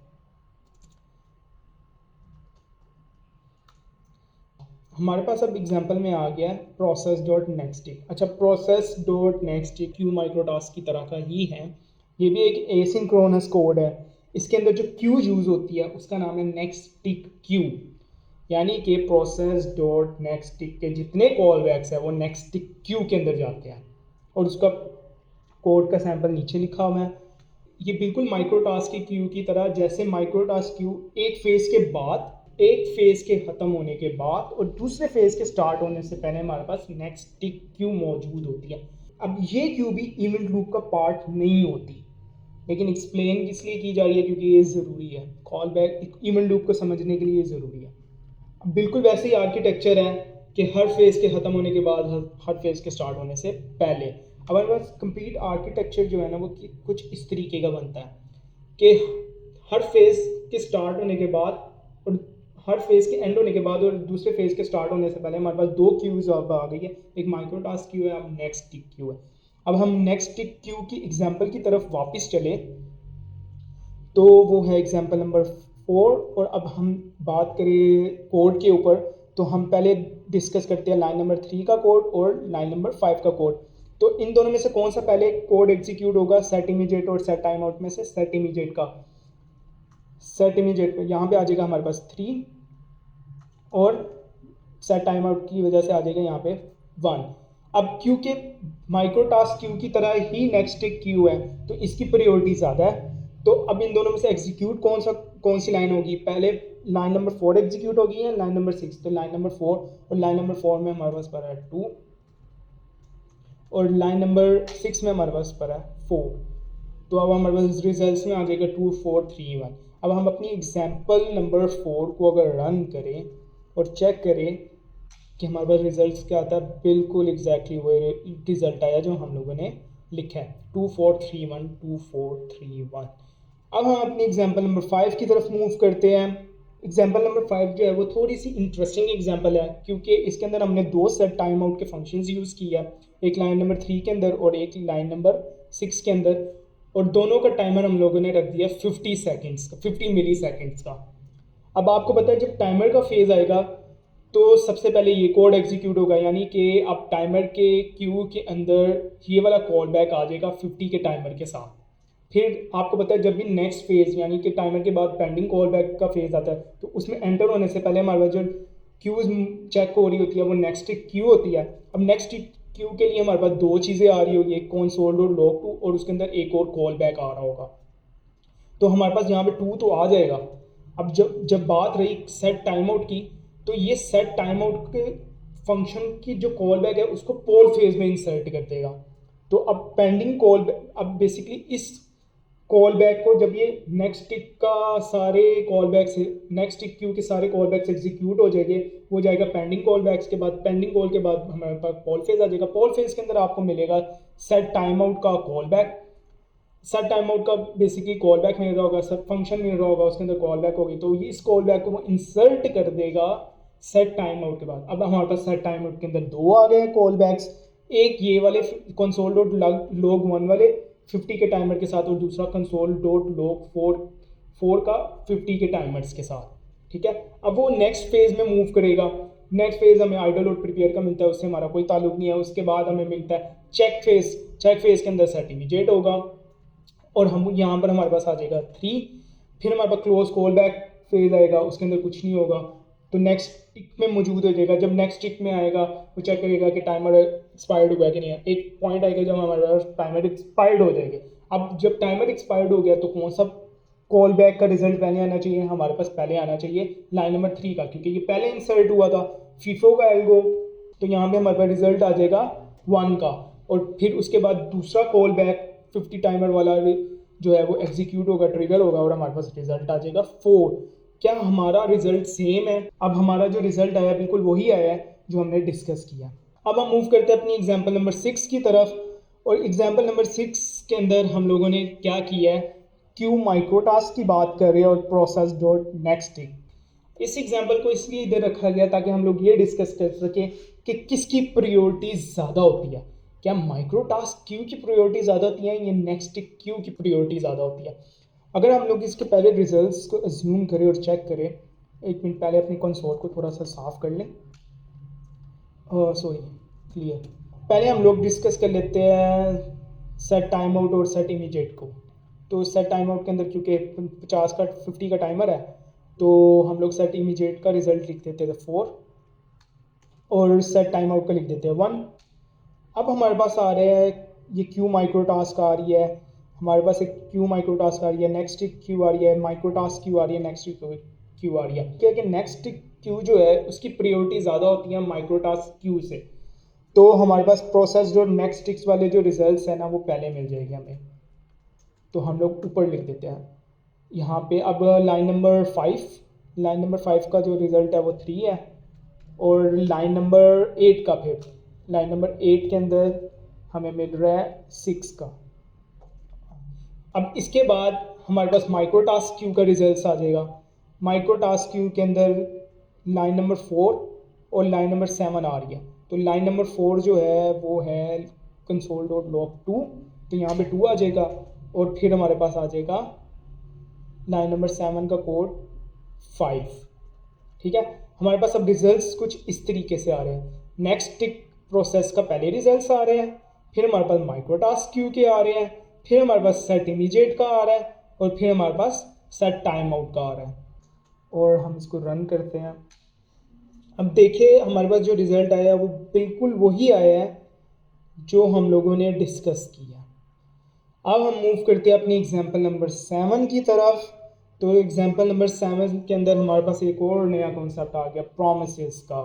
हमारे पास अब एग्जांपल में आ गया है प्रोसेस डॉट नेक्स्ट टिक। अच्छा, process dot next tick queue microtask की तरह का ही है, ये भी एक एसिंक्रोनस कोड है। इसके अंदर जो क्यू यूज़ होती है उसका नाम है नेक्स्ट टिक क्यू, यानी कि प्रोसेस डॉट नेक्स्ट टिक के जितने कॉल बैक्स है वो नेक्स्ट टिक क्यू के अंदर जाते हैं और उसका कोड का सैंपल नीचे लिखा हुआ है। ये बिल्कुल माइक्रोटास्क की क्यू की तरह, जैसे माइक्रोटास्क क्यू एक फेज़ के ख़त्म होने के बाद और दूसरे फेज़ के स्टार्ट होने से पहले हमारे पास नेक्स्ट टिक क्यू मौजूद होती है। अब ये क्यू भी इवेंट लूप का पार्ट नहीं होती, लेकिन एक्सप्लेन इसलिए की जा रही है क्योंकि ये ज़रूरी है, कॉल बैक इवेंट लूप को समझने के लिए ज़रूरी है। अब बिल्कुल वैसे ही आर्किटेक्चर है कि हर फेज़ के ख़त्म होने के बाद हर फेज़ के स्टार्ट होने से पहले। अब हमारे पास कंप्लीट आर्किटेक्चर जो है ना वो कुछ इस तरीके का बनता है कि हर फेज़ के स्टार्ट होने के बाद और हर फेज़ के एंड होने के बाद और दूसरे फेज़ के स्टार्ट होने से पहले हमारे पास दो क्यूज़ अब आ गई है, एक माइक्रोटास्क क्यू है, अब नेक्स्ट टिक क्यू है। अब हम नेक्स्ट टिक क्यू की एग्जांपल की तरफ वापस चले तो वो है एग्जांपल नंबर 4। और अब हम बात करें कोड के ऊपर तो हम पहले डिस्कस करते हैं लाइन नंबर 3 का कोड और लाइन नंबर 5 का कोड। तो इन दोनों में से कौन सा पहले कोड एग्जीक्यूट होगा, सेट इमीडिएट और सेट टाइम आउट में से सेट इमीडिएट का। सेट इमीडिएट यहाँ पे आ जाएगा हमारे पास 3 और सेट टाइम आउट की वजह से आ जाएगा यहाँ पे 1। अब क्योंकि माइक्रोटास्क क्यू की तरह ही नेक्स्ट टिक क्यू है तो इसकी प्रायोरिटी ज़्यादा है। तो अब इन दोनों में से एग्जीक्यूट कौन सी लाइन होगी, पहले लाइन नंबर 4 एग्जीक्यूट होगी या लाइन नंबर 6। तो लाइन नंबर 4, और लाइन नंबर 4 में हमारे पास पड़ा है 2 और लाइन नंबर 6 में हमारे पास पड़ा है 4। तो अब हमारे पास रिजल्ट्स में आ जाएगा 2 4 3 1। अब हम अपनी एग्जाम्पल नंबर 4 को अगर रन करें और चेक करें कि हमारे पास रिजल्ट्स क्या आता है, बिल्कुल एग्जैक्टली वो रिजल्ट आया जो हम लोगों ने लिखा है 2 4 3 1 2 4 3 1। अब हम अपनी एग्जाम्पल नंबर 5 की तरफ मूव करते हैं। एग्जाम्पल नंबर 5 जो है वो थोड़ी सी इंटरेस्टिंग एग्जाम्पल है क्योंकि इसके अंदर हमने दो सेट टाइम आउट के फंक्शंस यूज़ किया, एक लाइन नंबर 3 के अंदर और एक लाइन नंबर 6 के अंदर, और दोनों का टाइमर हम लोगों ने रख दिया 50 सेकेंड्स का, 50 मिली सेकेंड्स का। अब आपको पता है जब टाइमर का फेज़ आएगा तो सबसे पहले ये कोड एग्जीक्यूट होगा, यानी कि अब टाइमर के क्यू के अंदर ये वाला कॉल बैक आ जाएगा 50 के टाइमर के साथ। फिर आपको पता है जब भी नेक्स्ट फेज़ यानी कि टाइमर के बाद पेंडिंग कॉल बैक का फेज़ आता है तो उसमें एंटर होने से पहले हमारे पास जो क्यूज़ चेक हो रही होती है वो नेक्स्ट क्यू होती है। अब नेक्स्ट क्यू के लिए हमारे पास दो चीज़ें आ रही होगी, एक कंसोल और लॉग 2 और उसके अंदर एक और कॉल बैक आ रहा होगा। तो हमारे पास यहाँ पे 2 तो आ जाएगा। अब जब बात रही सेट टाइम आउट की तो ये सेट टाइम आउट के फंक्शन की जो कॉल बैक है उसको पोल फेज में इंसर्ट कर देगा। तो अब पेंडिंग कॉल, अब बेसिकली इस कॉल बैक को जब ये नेक्स्ट टिक का सारे callbacks, next tick queue के सारे कॉल बैक्स एग्जीक्यूट हो जाएंगे, वो जाएगा पेंडिंग कॉल बैक्स के बाद, पेंडिंग कॉल के बाद हमारे पास पोल फेज आ जाएगा। पोल फेज के अंदर आपको मिलेगा सेट टाइम आउट का call back, set time out का बेसिकली कॉल बैक मिल रहा होगा, सब फंक्शन मिल रहा होगा, उसके अंदर कॉल बैक होगी तो ये इस कॉल बैक को वो इंसर्ट कर देगा सेट टाइम आउट के बाद। अब हमारे पास सेट टाइम आउट के अंदर दो आ गए कॉल बैक्स, एक ये वाले कंसोल डॉट लॉग 1 वाले 50 के टाइमर के साथ और दूसरा कंसोल डॉट लॉग 4 का 50 के टाइमर्स के साथ। ठीक है, अब वो नेक्स्ट फेज में मूव करेगा। नेक्स्ट फेज हमें आइडल और प्रिपेयर का मिलता है, उससे हमारा कोई ताल्लुक नहीं है। उसके बाद हमें मिलता है चेक फेज, चेक फेज के अंदर सेट इमीडिएट होगा और हम यहाँ पर हमारे पास आ जाएगा 3। फिर हमारे पास क्लोज कॉल बैक फेज आएगा, उसके अंदर कुछ नहीं होगा तो नेक्स्ट टिक में मौजूद हो जाएगा। जब नेक्स्ट टिक में आएगा वो चेक करेगा कि टाइमर एक्सपायर्ड हुआ है कि नहीं है। एक पॉइंट आएगा जब हमारे पास टाइमर एक्सपायर्ड हो जाएगा। अब जब टाइमर एक्सपायर्ड हो गया तो कौन सा कॉल बैक का रिजल्ट पहले आना चाहिए, हमारे पास पहले आना चाहिए लाइन नंबर 3 का, क्योंकि ये पहले इंसर्ट हुआ था फीफो का एल्गो। तो यहाँ पे हमारे पास रिजल्ट आ जाएगा 1 का और फिर उसके बाद दूसरा कॉल बैक 50 टाइमर वाला जो है वो एग्जीक्यूट होगा, ट्रिगर होगा और हमारे पास रिजल्ट आ जाएगा 4। क्या हमारा रिजल्ट सेम है? अब हमारा जो रिजल्ट आया बिल्कुल वही आया है जो हमने डिस्कस किया। अब हम मूव करते हैं अपनी एग्जाम्पल नंबर 6 की तरफ, और एग्जाम्पल नंबर 6 के अंदर हम लोगों ने क्या किया है, क्यू माइक्रोटास्क की बात कर रहे हैं और प्रोसेस डॉट नेक्स्ट। इस एग्जाम्पल को इसलिए इधर रखा गया ताकि हम लोग ये डिस्कस कर सकें कि किसकी प्रायोरिटी ज़्यादा होती है। क्या माइक्रोटास्क क्यू की प्रायोरिटी ज़्यादा होती है या नेक्स्ट क्यू की प्रायोरिटी ज़्यादा होती है? अगर हम लोग इसके पहले रिजल्ट्स को अज्यूम करें और चेक करें, एक मिनट पहले अपनी कंसोल को थोड़ा सा साफ कर लें। Sorry, clear. पहले हम लोग डिस्कस कर लेते हैं सेट टाइम आउट और सेट इमीडिएट को। तो सेट टाइम आउट के अंदर क्योंकि 50 का टाइमर है, तो हम लोग सेट इमीडिएट का रिजल्ट लिख देते थे 4 और सेट टाइम आउट का लिख देते हैं 1। अब हमारे पास आ रहा है ये क्यू माइक्रो टास्क आ रही है, हमारे पास एक क्यू माइक्रो टास्क आ रही है, नेक्स्ट क्यू आ रही है, माइक्रो टास्क क्यू आ रही है, नेक्स्ट क्यू आ रही है। क्या कि नेक्स्ट क्यू जो है उसकी प्रायोरिटी ज़्यादा होती है माइक्रो टास्क क्यू से, तो हमारे पास प्रोसेस जो नेक्स्ट टिक्स वाले जो रिजल्ट्स हैं ना वो पहले मिल जाएगी हमें। तो हम लोग ऊपर लिख देते हैं यहाँ पे। अब लाइन नंबर 5 का जो रिज़ल्ट है वो 3 है, और लाइन नंबर 8 का, फिर लाइन नंबर 8 के अंदर हमें मिल रहा है 6 का। अब इसके बाद हमारे पास माइक्रो टास्क क्यू का रिजल्ट आ जाएगा। माइक्रो टास्क क्यू के अंदर लाइन नंबर 4 और लाइन नंबर 7 आ रही है। तो लाइन नंबर 4 जो है वो है कंसोल डॉट लॉग 2, तो यहाँ पे 2 आ जाएगा, और फिर हमारे पास आ जाएगा लाइन नंबर 7 का कोड 5। ठीक है, हमारे पास अब रिजल्ट्स कुछ इस तरीके से आ रहे हैं। नेक्स्ट टिक प्रोसेस का पहले रिजल्ट्स आ रहे हैं, फिर हमारे पास माइक्रो टास्क क्यू के आ रहे हैं, फिर हमारे पास सेट इमीडिएट का आ रहा है, और फिर हमारे पास सेट टाइम आउट का आ रहा है। और हम इसको रन करते हैं। अब देखिए हमारे पास जो रिज़ल्ट आया वो बिल्कुल वही आया है जो हम लोगों ने डिस्कस किया। अब हम मूव करते हैं अपनी एग्जाम्पल नंबर 7 की तरफ। तो एग्जाम्पल नंबर 7 के अंदर हमारे पास एक और नया कॉन्सेप्ट आ गया, प्रोमिसेस का।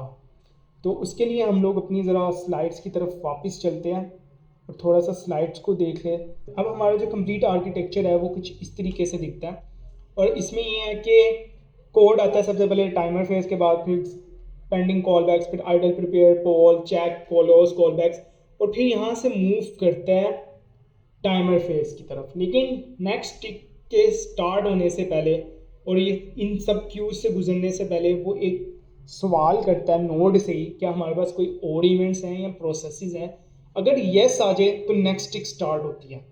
तो उसके लिए हम लोग अपनी ज़रा स्लाइड्स की तरफ वापस चलते हैं और थोड़ा सा स्लाइड्स को देख लें। अब हमारा जो कंप्लीट आर्किटेक्चर है वो कुछ इस तरीके से दिखता है, और इसमें ये है कि कोड आता है सबसे पहले टाइमर फेज के बाद, फिर पेंडिंग कॉल बैक्स, फिर आइडल प्रिपेयर पोल चेक कॉलोस कॉल बैक्स, और फिर यहाँ से मूव करते हैं टाइमर फेज की तरफ। लेकिन नेक्स्ट टिक के स्टार्ट होने से पहले और ये इन सब क्यूज से गुजरने से पहले वो एक सवाल करता है नोड से ही, क्या हमारे पास कोई और इवेंट्स हैं या प्रोसेसेस हैं। अगर येस आ जाए तो नेक्स्ट टिक स्टार्ट होती है,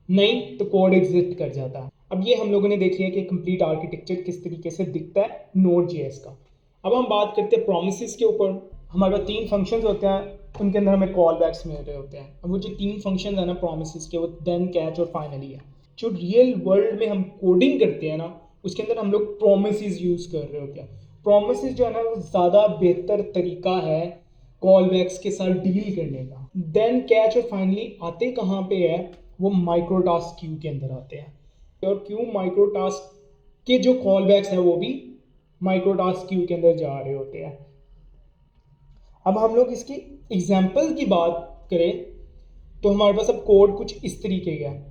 नहीं तो कोड एग्जिट कर जाता है। अब ये हम लोगों ने देख लिया कि कंप्लीट आर्किटेक्चर किस तरीके से दिखता है नोड जेएस का। अब हम बात करते हैं प्रोमिसेस के ऊपर। हमारे पास 3 फंक्शंस होते हैं, उनके अंदर हमें कॉल बैक्स मिल रहे होते हैं। अब वो जो 3 फंक्शंस हैं ना प्रोमिसेस के, वो देन, कैच और फाइनली है। जो रियल वर्ल्ड में हम कोडिंग करते हैं ना उसके अंदर हम लोग प्रोमिसेस यूज़ कर रहे होते हैं। प्रोमिसेस जो है ना वो ज़्यादा बेहतर तरीका है कॉल बैक्स के साथ डील करने का। देन, कैच और फाइनली आते कहाँ पे है, वो माइक्रो टास्क क्यू के अंदर आते हैं, और क्यू माइक्रो टास्क के जो कॉल बैक्स हैं वो भी माइक्रो टास्क क्यू के अंदर जा रहे होते हैं। अब हम लोग इसकी एग्जाम्पल की बात करें तो हमारे पास अब कोड कुछ इस तरीके का है।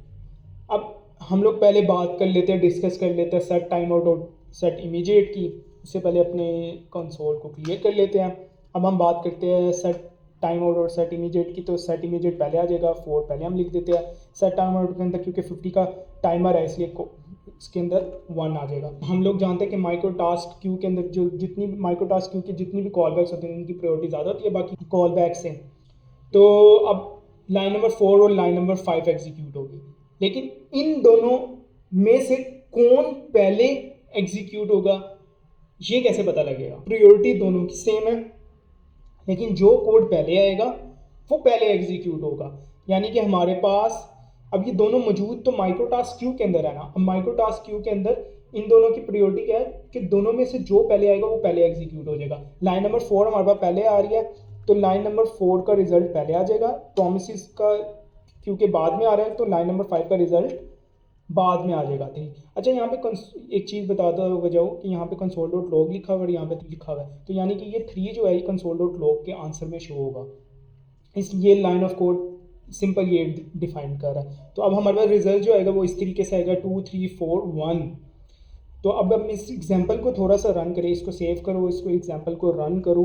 अब हम लोग पहले बात कर लेते हैं, डिस्कस कर लेते हैं सेट टाइम आउट और सेट इमीडिएट की। उससे पहले अपने कंसोल को क्लियर कर लेते हैं। अब हम बात करते हैं सेट टाइम आउट और सेट इमीडिएट की। तो सेट इमीडिएट पहले आ जाएगा, 4 पहले हम लिख देते हैं। सेट टाइम आउट के अंदर क्योंकि 50 का टाइमर है इसलिए इसके अंदर 1 आ जाएगा। हम लोग जानते हैं कि माइक्रो टास्क क्यू के अंदर जो जितनी भी माइक्रो टास्क क्यू की जितनी भी कॉल बैक्स होती हैं उनकी प्रायोरिटी ज़्यादा होती है बाकी कॉल बैक से। तो अब लाइन नंबर 4 और लाइन नंबर 5 एग्जीक्यूट होगी, लेकिन इन दोनों में से कौन पहले एग्जीक्यूट होगा ये कैसे पता लगेगा? प्रायोरिटी दोनों की सेम है, लेकिन जो कोड पहले आएगा वो पहले एग्जीक्यूट होगा। यानी कि हमारे पास अब ये दोनों मौजूद तो माइक्रो टास्क क्यू के अंदर है ना। अब माइक्रो टास्क क्यू के अंदर इन दोनों की प्रायोरिटी क्या है कि दोनों में से जो पहले आएगा वो पहले एग्जीक्यूट हो जाएगा। लाइन नंबर 4 हमारे पास पहले आ रही है, तो लाइन नंबर 4 का रिजल्ट पहले आ जाएगा। प्रोमिसेस का क्योंकि बाद में आ रहा है तो लाइन नंबर 5 का रिजल्ट बाद में आ जाएगा। ठीक, अच्छा यहाँ पे एक चीज़ बताता जाऊँ कि यहाँ पे कंसोल डॉट लॉग लिखा हुआ है और यहाँ पे लिखा हुआ है, तो यानी कि ये 3 जो है ये कंसोल डॉट लॉग के आंसर में शो होगा। इस ये लाइन ऑफ कोड सिंपल ये डिफाइन कर रहा है। तो अब हमारे पास रिजल्ट जो आएगा वो इस तरीके से आएगा 2 3 4 1। तो अब हम इस एग्जांपल को थोड़ा सा रन करें, इसको सेव करो, इसको एग्जांपल को रन करो,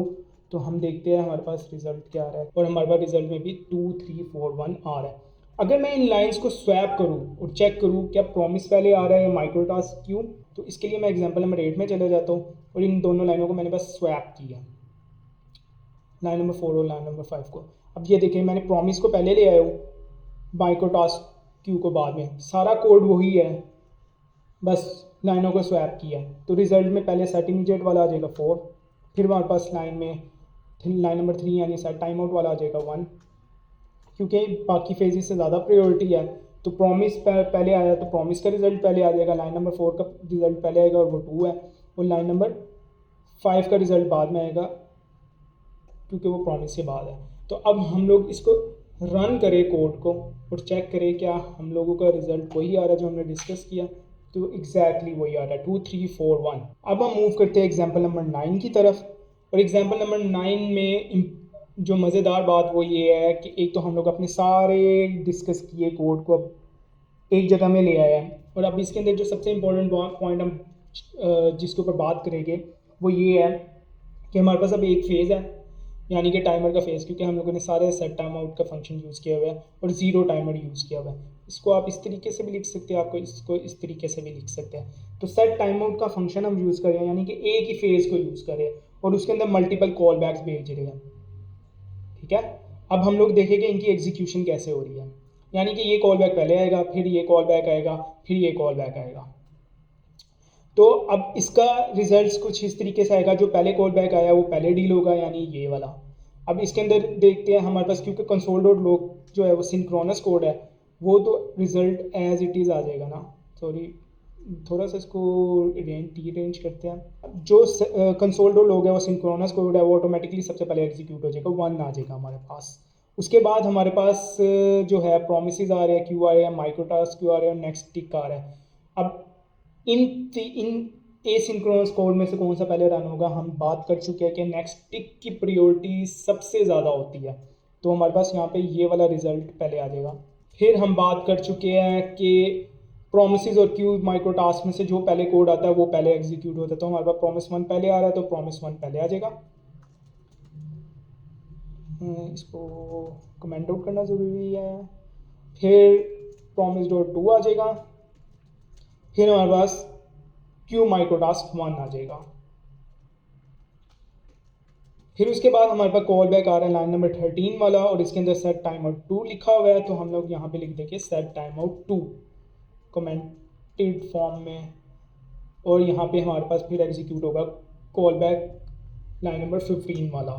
तो हम देखते हैं हमारे पास रिजल्ट क्या आ रहा है, और हमारे पास रिजल्ट में भी 2 3 4 1 आ रहा है। अगर मैं इन लाइंस को स्वैप करूँ और चेक करूँ क्या प्रॉमिस पहले आ रहा है या माइक्रो टास्क क्यों, तो इसके लिए मैं एग्जाम्पल नंबर 8 में चले जाता हूँ और इन दोनों लाइनों को मैंने बस स्वैप किया, लाइन नंबर 4 और लाइन नंबर 5 को। अब ये देखें मैंने प्रॉमिस को पहले ले आया हूँ, माइक्रो टास्क क्यू को बाद में, सारा कोड वही है, बस लाइनों को स्वैप किया। तो रिजल्ट में पहले सेट इमीडिएट वाला आ जाएगा 4, फिर हमारे पास लाइन नंबर 3 यानी सेट टाइम आउट वाला आ जाएगा 1, क्योंकि बाकी फेजेस से ज़्यादा प्रायोरिटी है। तो प्रॉमिस पहले आया तो प्रॉमिस का रिजल्ट पहले आ जाएगा, लाइन नंबर 4 का रिजल्ट पहले आएगा और वो 2 है, और लाइन नंबर 5 का रिजल्ट बाद में आएगा क्योंकि वो प्रॉमिस के बाद है। तो अब हम लोग इसको रन करें कोड को और चेक करें क्या हम लोगों का रिजल्ट वही आ रहा है जो हमने डिस्कस किया, तो एग्जैक्टली वही आ रहा है 2 3 4 1। अब हम मूव करते हैं एग्जाम्पल नंबर 9 की तरफ, और एग्जाम्पल नंबर 9 में जो मज़ेदार बात वो ये है कि एक तो हम लोग अपने सारे डिस्कस किए कोड को अब एक जगह में ले आया है, और अब इसके अंदर जो सबसे इम्पोर्टेंट पॉइंट हम जिसके ऊपर बात करेंगे वो ये है कि हमारे पास अब एक फ़ेज़ है, यानी कि टाइमर का फेज़, क्योंकि हम लोगों ने सारे सेट टाइम आउट का फंक्शन यूज़ किया हुआ है और ज़ीरो टाइमर यूज़ किया हुआ है। इसको आप इस तरीके से भी लिख सकते हैं, आपको इसको इस तरीके से भी लिख सकते हैं। तो सेट टाइम आउट का फंक्शन हम यूज़ कर रहे हैं, यानी कि एक ही फेज़ को यूज़ कर रहे हैं और उसके अंदर मल्टीपल कॉल बैक्स भेज रहे हैं, ठीक है। अब हम लोग देखेंगे इनकी एग्जीक्यूशन कैसे हो रही है, यानी कि ये कॉल बैक पहले आएगा, फिर ये कॉल बैक आएगा, फिर ये कॉल बैक आएगा। तो अब इसका रिजल्ट्स कुछ इस तरीके से आएगा, जो पहले कॉल बैक आया वो पहले डील होगा, यानी ये वाला। अब इसके अंदर देखते हैं हमारे पास, क्योंकि कंसोल डॉट लॉग जो है वो सिंक्रोनस कोड है, वो तो रिजल्ट एज इट इज़ आ जाएगा ना। सॉरी, थोड़ा सा इसको रीअरेंज करते हैं। जो कंसोल डॉट लॉग है वो सिंक्रोनस कोड है, वो ऑटोमेटिकली सबसे पहले एग्जीक्यूट हो जाएगा, 1 आ जाएगा हमारे पास। उसके बाद हमारे पास जो है प्रोमिसेस आ रहे हैं, क्यू आ रहे हैं, माइक्रो टास्क क्यू आ रहे हैं, नेक्स्ट टिक आ रहा है। अब इन एसिंक्रोनस कोड में से कौन सा पहले रन होगा, हम बात कर चुके हैं कि नेक्स्ट टिक की प्रायोरिटी सबसे ज़्यादा होती है, तो हमारे पास यहाँ पे ये वाला रिजल्ट पहले आ जाएगा। फिर हम बात कर चुके हैं कि प्रोमिसेस और क्यू माइक्रो टास्क में से जो पहले कोड आता है वो पहले एग्जीक्यूट होता है, तो हमारे पास प्रॉमिस 1 पहले आ रहा है तो प्रॉमिस 1 पहले आ जाएगा। इसको कमेंट आउट करना ज़रूरी है। फिर प्रॉमिस डॉट 2 आ जाएगा, फिर हमारे पास क्यू माइक्रो टास्क 1 आ जाएगा। फिर उसके बाद हमारे पास कॉल बैक आ रहा है लाइन नंबर 13 वाला, और इसके अंदर सेट टाइम आउट 2 लिखा हुआ है, तो हम लोग यहाँ पे लिख देंगे set time out 2 commented form में, और यहाँ पे हमारे पास फिर एग्जीक्यूट होगा कॉल बैक लाइन नंबर 15 वाला,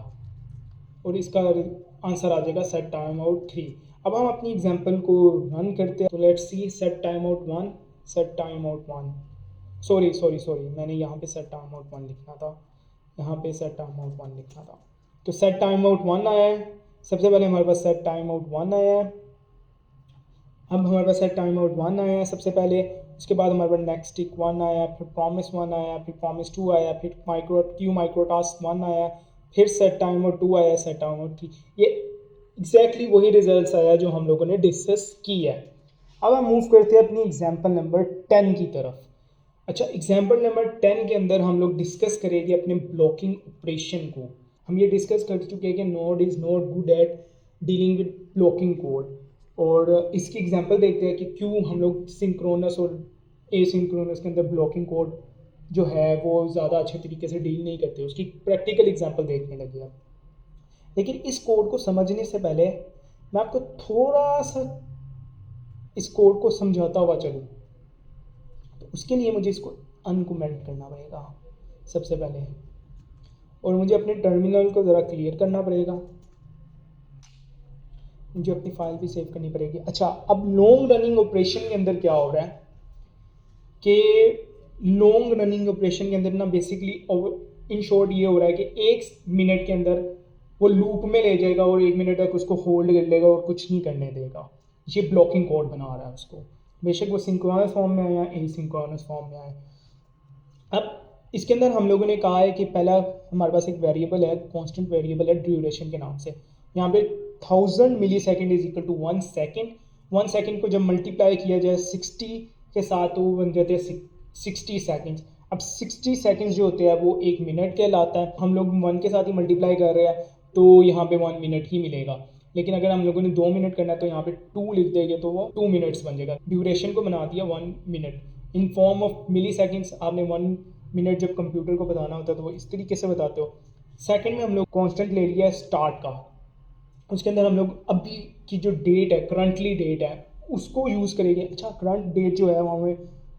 और इसका आंसर आ जाएगा सेट टाइम आउट 3। अब हम अपनी एग्जांपल को रन करते हैं, तो let's see set time out 1, set time out 1, sorry मैंने यहाँ पे सेट टाइम आउट 1 लिखना था, यहाँ पे सेट टाइम आउट 1 लिखना था। तो सेट टाइम आउट 1 आया है, सबसे पहले हमारे पास सेट टाइम आउट 1 आया है। अब हमारे पास सेट टाइम आउट 1 आया है सबसे पहले, उसके बाद हमारे पास नेक्स्ट टिक 1 आया, फिर प्रॉमिस 1 आया, फिर प्रॉमिस 2 आया, फिर माइक्रो टास्क 1 आया, फिर सेट टाइम आउट 2 आया, सेट टाइम आउट 3। ये एग्जैक्टली वही रिजल्ट्स आया जो हम लोगों ने डिस्कस की है। अब हम मूव करते हैं अपनी एग्जाम्पल नंबर 10 की तरफ। अच्छा, एग्जाम्पल नंबर 10 के अंदर हम लोग डिस्कस करेंगे अपने ब्लॉकिंग ऑपरेशन को। हम ये डिस्कस कर चुके हैं कि node is not good at dealing with blocking code, और इसकी एग्जांपल देखते हैं कि क्यों हम लोग सिंक्रोनस और एसिंक्रोनस के अंदर ब्लॉकिंग कोड जो है वो ज़्यादा अच्छे तरीके से डील नहीं करते, उसकी प्रैक्टिकल एग्जांपल देखने लगे अब। लेकिन इस कोड को समझने से पहले मैं आपको थोड़ा सा इस कोड को समझाता हुआ चलूँ, तो उसके लिए मुझे इसको अनकमेंट करना पड़ेगा सबसे पहले, और मुझे अपने टर्मिनल को ज़रा क्लियर करना पड़ेगा, मुझे अपनी फाइल भी सेव करनी पड़ेगी। अच्छा, अब लॉन्ग रनिंग ऑपरेशन के अंदर क्या हो रहा है कि लॉन्ग रनिंग ऑपरेशन के अंदर ना बेसिकली इन शॉर्ट ये हो रहा है कि 1 मिनट के अंदर वो लूप में ले जाएगा और 1 मिनट तक उसको होल्ड कर लेगा और कुछ नहीं करने देगा। ये ब्लॉकिंग कोड बना रहा है उसको, बेशक वो सिंक्रोनस फॉर्म में आए या एसिंक्रोनस फॉर्म में आए। अब इसके अंदर हम लोगों ने कहा है कि पहला हमारे पास एक वेरिएबल है, कांस्टेंट वेरिएबल है ड्यूरेशन के नाम से। यहाँ पे 1000 millisecond is equal to 1 second. 1 second को जब मल्टीप्लाई किया जाए 60 के साथ तो वो बन जाते हैं 60 सेकेंड्स। अब 60 सेकंड्स जो होते हैं वो 1 मिनट कहलाता है। हम लोग 1 के साथ ही मल्टीप्लाई कर रहे हैं तो यहाँ पे 1 मिनट ही मिलेगा। लेकिन अगर हम लोगों ने 2 मिनट करना है तो यहाँ पे 2 लिख देंगे तो वो 2 मिनट्स बन जाएगा। ड्यूरेशन को बना दिया 1 minute in form of milliseconds. आपने 1 मिनट जब कंप्यूटर को बताना होता है तो वो इस तरीके से बताते हो। सेकंड में हम लोग कांस्टेंट ले लिया है स्टार्ट का, उसके अंदर हम लोग अभी की जो डेट है, करंटली डेट है, उसको यूज़ करेंगे। अच्छा, करंट डेट जो है वो हमें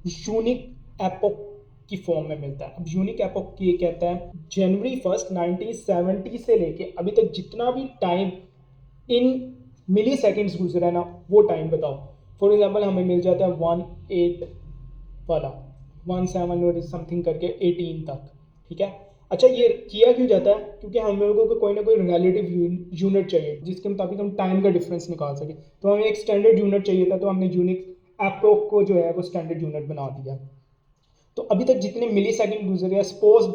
यूनिक एपोक की फॉर्म में मिलता है। अब यूनिक एपोक ये कहता है जनवरी 1 1970 से लेके अभी तक जितना भी टाइम इन मिली सेकेंड्स गुजरा है ना, वो टाइम बताओ। फॉर एग्जाम्पल हमें मिल जाता है 18 वाला, 17 और समथिंग करके 18 तक, ठीक है। अच्छा, ये किया क्यों जाता है? क्योंकि हम लोगों को कोई ना कोई रिलेटिव यूनिट चाहिए जिसके मुताबिक हम टाइम का डिफरेंस निकाल सके। तो हमें एक स्टैंडर्ड यूनिट चाहिए था, तो हमने यूनिक एपोक को जो है वो स्टैंडर्ड यूनिट बना दिया। तो अभी तक जितने मिली सेकेंड गुजरे हैं, सपोज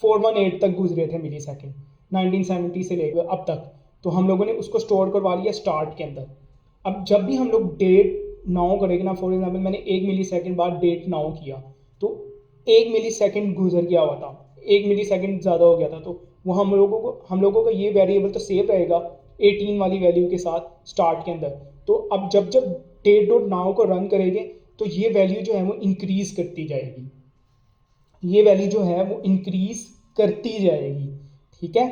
418 तक गुजरे थे मिली सेकेंड 1970 से लेकर अब तक, तो हम लोगों ने उसको स्टोर करवा लिया स्टार्ट के अंदर। अब जब भी हम लोग डेट नाउ करेंगे ना, फॉर एग्जाम्पल मैंने 1 मिली सेकेंड बाद डेट नाउ किया तो 1 मिली सेकेंड गुजर गया हुआ था, 1 मिली सेकेंड ज़्यादा हो गया था, तो वो हम लोगों का ये वेरिएबल तो सेव रहेगा 18 वाली वैल्यू के साथ स्टार्ट के अंदर। तो अब जब जब डेट डॉट नाउ को रन करेंगे तो ये वैल्यू जो है वो इंक्रीज़ करती जाएगी, ये वैल्यू जो है वो इंक्रीज़ करती जाएगी, ठीक है।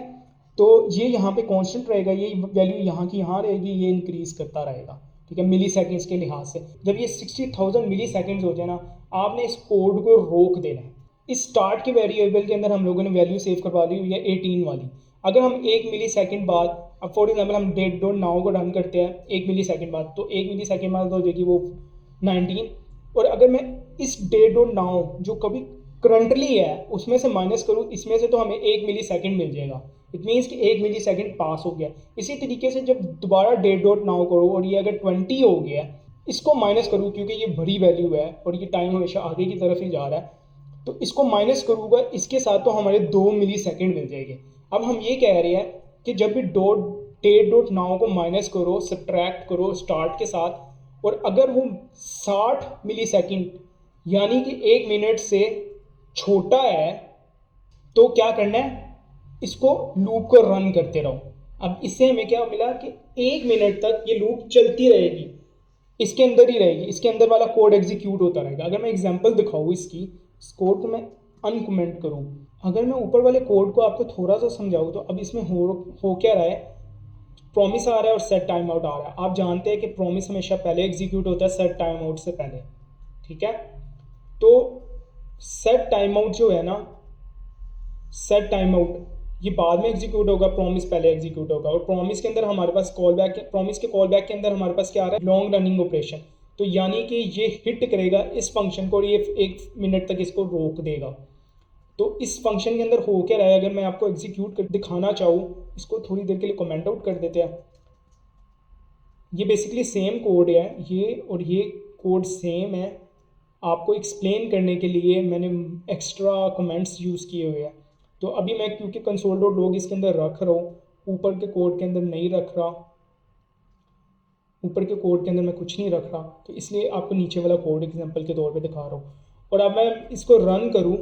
तो ये यहाँ पे कांस्टेंट रहेगा, ये वैल्यू यहाँ की यहाँ रहेगी, ये इंक्रीज़ करता रहेगा, ठीक है, मिली सेकेंड्स के लिहाज से। जब ये 60,000 मिली सेकेंड्स हो जाए ना, आपने इस कोड को रोक देना है। इस स्टार्ट के वेरिएबल के अंदर हम लोगों ने वैल्यू सेव करवा दी हुई है 18 वाली। अगर हम 1 मिली सेकेंड बाद, अब फॉर एग्जाम्पल हम डेट डॉट नाउ को रन करते हैं 1 मिली सेकेंड बाद, तो 1 मिली सेकेंड बाद हो जाएगी वो 19। और अगर मैं इस डेट डॉट नाउ जो कभी करंटली है उसमें से माइनस करूँ इसमें से, तो हमें 1 मिली सेकेंड मिल जाएगा। इट मीन्स कि 1 मिली सेकेंड पास हो गया। इसी तरीके से जब दोबारा डेट डॉट नाउ करो और ये अगर 20 हो गया, इसको माइनस करूँ क्योंकि ये बड़ी वैल्यू है और ये टाइम हमेशा आगे की तरफ ही जा रहा है, तो इसको माइनस करूँगा इसके साथ तो हमारे 2 मिली सेकेंड मिल जाएंगे। अब हम ये कह रहे हैं कि जब भी डेट डॉट नाउ को माइनस करो, सब्ट्रैक्ट करो स्टार्ट के साथ, और अगर वो 60 मिली सेकेंड यानी कि 1 मिनट से छोटा है तो क्या करना है, इसको लूप को रन करते रहो। अब इससे हमें क्या मिला कि 1 मिनट तक ये लूप चलती रहेगी, इसके अंदर ही रहेगी, इसके अंदर वाला कोड एग्जीक्यूट होता रहेगा। अगर मैं एग्जांपल दिखाऊँ इसकी, इस कोड को मैं अनकमेंट करूँ, अगर मैं ऊपर वाले कोड को आपको थोड़ा सा समझाऊँ तो अब इसमें हो क्या रहा है, प्रॉमिस आ रहा है और सेट टाइम आउट आ रहा है। आप जानते हैं कि प्रॉमिस हमेशा पहले एग्जीक्यूट होता है सेट टाइम आउट से पहले, ठीक है। तो सेट टाइम आउट जो है ना, सेट टाइम आउट ये बाद में एग्जीक्यूट होगा, प्रॉमिस पहले एग्जीक्यूट होगा। और प्रॉमिस के अंदर हमारे पास कॉल बैक, प्रॉमिस के कॉल बैक के अंदर हमारे पास क्या आ रहा है, लॉन्ग रनिंग ऑपरेशन। तो यानी कि ये हिट करेगा इस फंक्शन को और ये 1 मिनट तक इसको रोक देगा। तो इस फंक्शन के अंदर हो क्या रहा है, अगर मैं आपको एग्जीक्यूट कर दिखाना चाहूँ, इसको थोड़ी देर के लिए कमेंट आउट कर देते हैं। ये बेसिकली सेम कोड है, ये और ये कोड सेम है। आपको एक्सप्लेन करने के लिए मैंने एक्स्ट्रा कमेंट्स यूज़ किए हुए हैं। तो अभी मैं क्योंकि कंसोल डॉट लॉग इसके अंदर रख रहा हूँ, ऊपर के कोड के अंदर नहीं रख रहा, ऊपर के कोड के अंदर मैं कुछ नहीं रख रहा, तो इसलिए आपको नीचे वाला कोड एग्जांपल के तौर पे दिखा रहा हूँ। और अब मैं इसको रन करूँ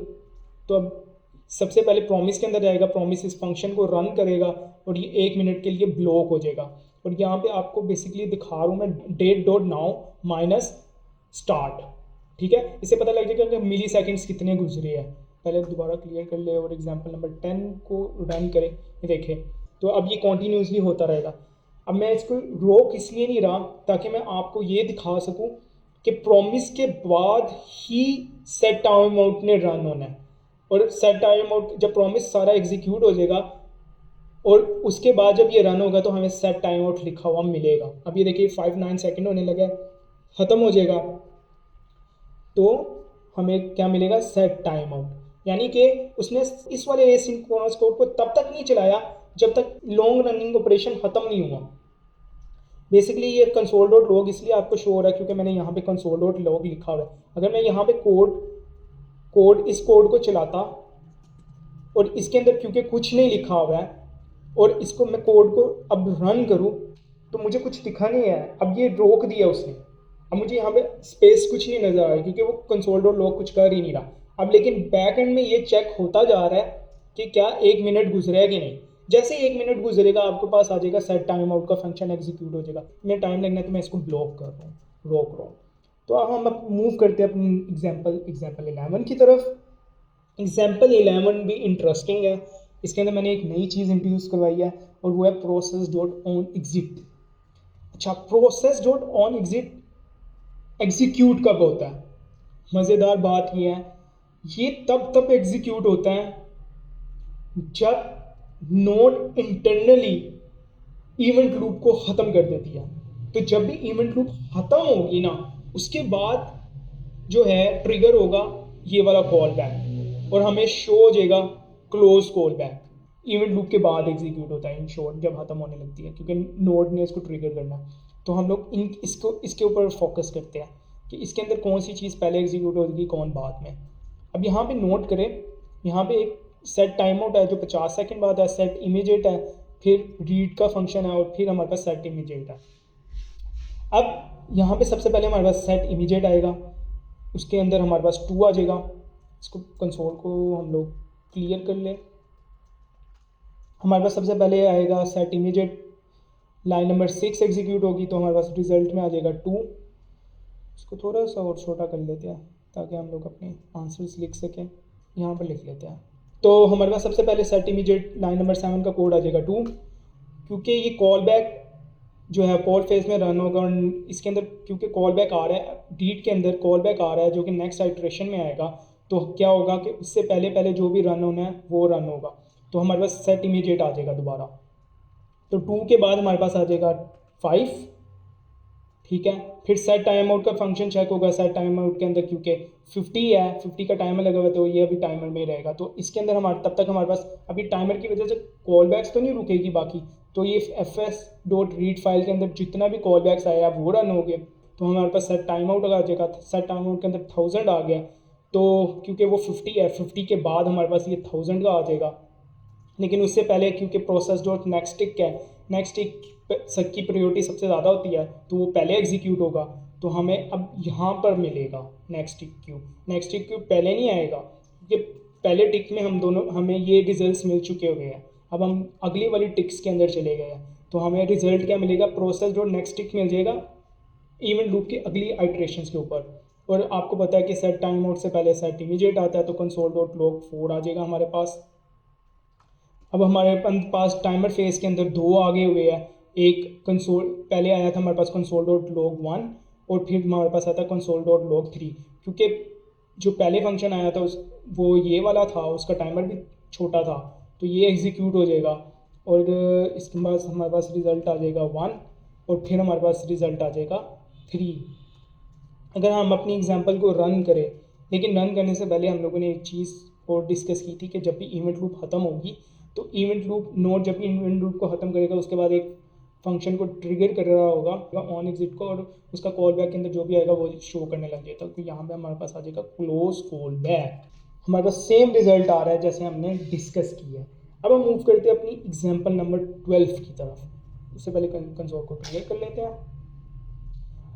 तो अब सबसे पहले प्रॉमिस के अंदर जाएगा, प्रॉमिस इस फंक्शन को रन करेगा और ये 1 मिनट के लिए ब्लॉक हो जाएगा। और यहाँ पे आपको बेसिकली दिखा रहा हूँ मैं date dot now minus start, ठीक है। इससे पता लग जाएगा कि मिली सेकेंड्स कितने गुजरे हैं। पहले दोबारा क्लियर कर ले और एग्जांपल नंबर 10 को रन करें, ये देखें तो अब ये कॉन्टीन्यूसली होता रहेगा। अब मैं इसको रोक इसलिए नहीं रहा ताकि मैं आपको ये दिखा सकूं कि प्रॉमिस के बाद ही सेट टाइम आउट ने रन होना है। और सेट टाइम आउट जब प्रॉमिस सारा एग्जीक्यूट हो जाएगा और उसके बाद जब ये रन होगा तो हमें सेट टाइम आउट लिखा हुआ मिलेगा। अब ये देखिए 59 सेकेंड होने लगा, ख़त्म हो जाएगा तो हमें क्या मिलेगा, सेट टाइम आउट। यानी कि उसने इस वाले एसिंक्रोनस कोड को तब तक नहीं चलाया जब तक लॉन्ग रनिंग ऑपरेशन ख़त्म नहीं हुआ। बेसिकली ये कंसोल डॉट लॉग इसलिए आपको शो हो रहा है क्योंकि मैंने यहाँ पे कंसोल डॉट लॉग लिखा हुआ है। अगर मैं यहाँ पे इस कोड को चलाता और इसके अंदर क्योंकि कुछ नहीं लिखा हुआ है और इसको मैं कोड को अब रन करूँ तो मुझे कुछ दिखा नहीं है। अब ये रोक दिया उसने, अब मुझे यहाँ पे स्पेस कुछ नहीं नज़र आ रही क्योंकि वो कंसोल डॉट लॉग कुछ कर ही नहीं रहा। अब लेकिन बैक एंड में ये चेक होता जा रहा है कि क्या 1 मिनट गुजरा है कि नहीं। जैसे 1 मिनट गुजरेगा आपके पास आ जाएगा सेट टाइम आउट का फंक्शन एग्जीक्यूट हो जाएगा। मैं टाइम लगना है तो मैं इसको ब्लॉक कर रहा हूँ, रोक रहा हूँ। तो अब हम मूव करते हैं अपनी एग्जाम्पल 11 की तरफ। एग्जाम्पल 11 भी इंटरेस्टिंग है। इसके अंदर मैंने एक नई चीज़ इंट्रोड्यूस करवाई है और वो है प्रोसेस डॉट ऑन एग्जिट। अच्छा, process dot on exit execute कब होता है? मज़ेदार बात ये है, ये तब एग्जीक्यूट होता है जब नोड इंटरनली इवेंट लूप को ख़त्म कर देती है। तो जब भी इवेंट लूप ख़त्म होगी ना, उसके बाद जो है ट्रिगर होगा ये वाला कॉल बैक और हमें शो हो जाएगा close call back. Event loop के बाद एग्जीक्यूट होता है इन शॉर्ट, जब ख़त्म होने लगती है, क्योंकि नोड ने इसको ट्रिगर करना। तो हम लोग इसके ऊपर फोकस करते हैं कि इसके अंदर कौन सी चीज़ पहले एग्जीक्यूट होगी, कौन बाद में। अब यहाँ पे नोट करें, यहाँ पे एक सेट टाइम आउट है जो 50 सेकंड बाद है, सेट इमीडिएट है, फिर रीड का फंक्शन है और फिर हमारे पास सेट इमीडिएट है। अब यहाँ पे सबसे पहले हमारे पास सेट इमीडिएट आएगा, उसके अंदर हमारे पास 2 आ जाएगा। इसको कंसोल को हम लोग क्लियर कर लें। हमारे पास सबसे पहले आएगा set immediate, line number 6 execute होगी तो हमारे पास रिजल्ट में आ जाएगा 2। इसको थोड़ा सा और छोटा कर लेते हैं ताकि हम लोग अपने आंसर्स लिख सकें। यहाँ पर लिख लेते हैं। तो हमारे पास सबसे पहले सेट इमीडिएट लाइन नंबर 7 का कोड आ जाएगा 2, क्योंकि ये कॉल बैक जो है कॉल फेज में रन होगा और इसके अंदर क्योंकि कॉल बैक आ रहा है, रीड के अंदर कॉल बैक आ रहा है जो कि नेक्स्ट आइट्रेशन में आएगा। तो क्या होगा कि उससे पहले पहले जो भी रन होना है वो रन होगा। तो हमारे पास सेट इमीडिएट आ जाएगा दोबारा। तो 2 के बाद हमारे पास आ जाएगा 5, ठीक है। फिर सेट टाइम आउट का फंक्शन चेक होगा। सेट टाइम आउट के अंदर क्योंकि 50 है, 50 का टाइमर लगा हुआ है तो ये अभी टाइमर में रहेगा। तो इसके अंदर हमारे तब तक हमारे पास अभी टाइमर की वजह से कॉल बैक्स तो नहीं रुकेगी बाकी। तो ये fs.read फाइल के अंदर जितना भी कॉल बैक्स आया वो रन हो गए। तो हमारे पास सेट टाइम आउट आ जाएगा। सेट टाइम आउट के अंदर 1000 आ गया, तो क्योंकि वो 50 है, 50 के बाद हमारे पास ये 1000 का आ जाएगा। लेकिन उससे पहले क्योंकि प्रोसेस डॉट नेक्स्ट टिक है, नेक्स्ट टिक की प्रायोरिटी सबसे ज़्यादा होती है तो वो पहले एग्जीक्यूट होगा। तो हमें अब यहाँ पर मिलेगा next tick Q. Next tick Q पहले नहीं आएगा क्योंकि पहले टिक में हमें ये रिजल्ट्स मिल चुके हुए हैं। अब हम अगली वाली टिक्स के अंदर चले गए हैं तो हमें रिजल्ट क्या मिलेगा, प्रोसेस डॉट नेक्स्ट टिक मिल जाएगा इवेंट लूप की अगली आइट्रेशंस के ऊपर। और आपको पता है कि सेट टाइम आउट से पहले सेट इमीडिएट आता है, तो कंसोल डॉट लॉग 4 आ जाएगा हमारे पास। अब हमारे पास टाइमर फेज के अंदर 2 आगे हुए हैं। एक कंसोल पहले आया था हमारे पास कंसोल डॉट लॉग 1 और फिर हमारे पास आता कंसोल डॉट लॉग 3, क्योंकि जो पहले फंक्शन आया था वो ये वाला था, उसका टाइमर भी छोटा था तो ये एग्जीक्यूट हो जाएगा। और इसके बाद हमारे पास रिज़ल्ट आ जाएगा 1 और फिर हमारे पास रिज़ल्ट आ जाएगा 3। अगर हम अपनी एग्जांपल को रन करें, लेकिन रन करने से पहले हम लोगों ने एक चीज़ और डिस्कस की थी कि जब भी इवेंट लूप ख़त्म होगी तो इवेंट लूप नोड जब इवेंट लूप को ख़त्म करेगा उसके बाद एक फंक्शन को ट्रिगर कर रहा होगा ऑन एग्जिट को, और उसका कॉल बैक के अंदर जो भी आएगा वो शो करने लग जाएगा। तो यहाँ पे हमारे पास आ जाएगा क्लोज कॉल बैक। हमारे पास सेम रिजल्ट आ रहा है जैसे हमने डिस्कस किया है। अब हम मूव करते हैं अपनी एग्जाम्पल नंबर 12 की तरफ। उससे पहले कंसोल को क्लियर कर लेते हैं।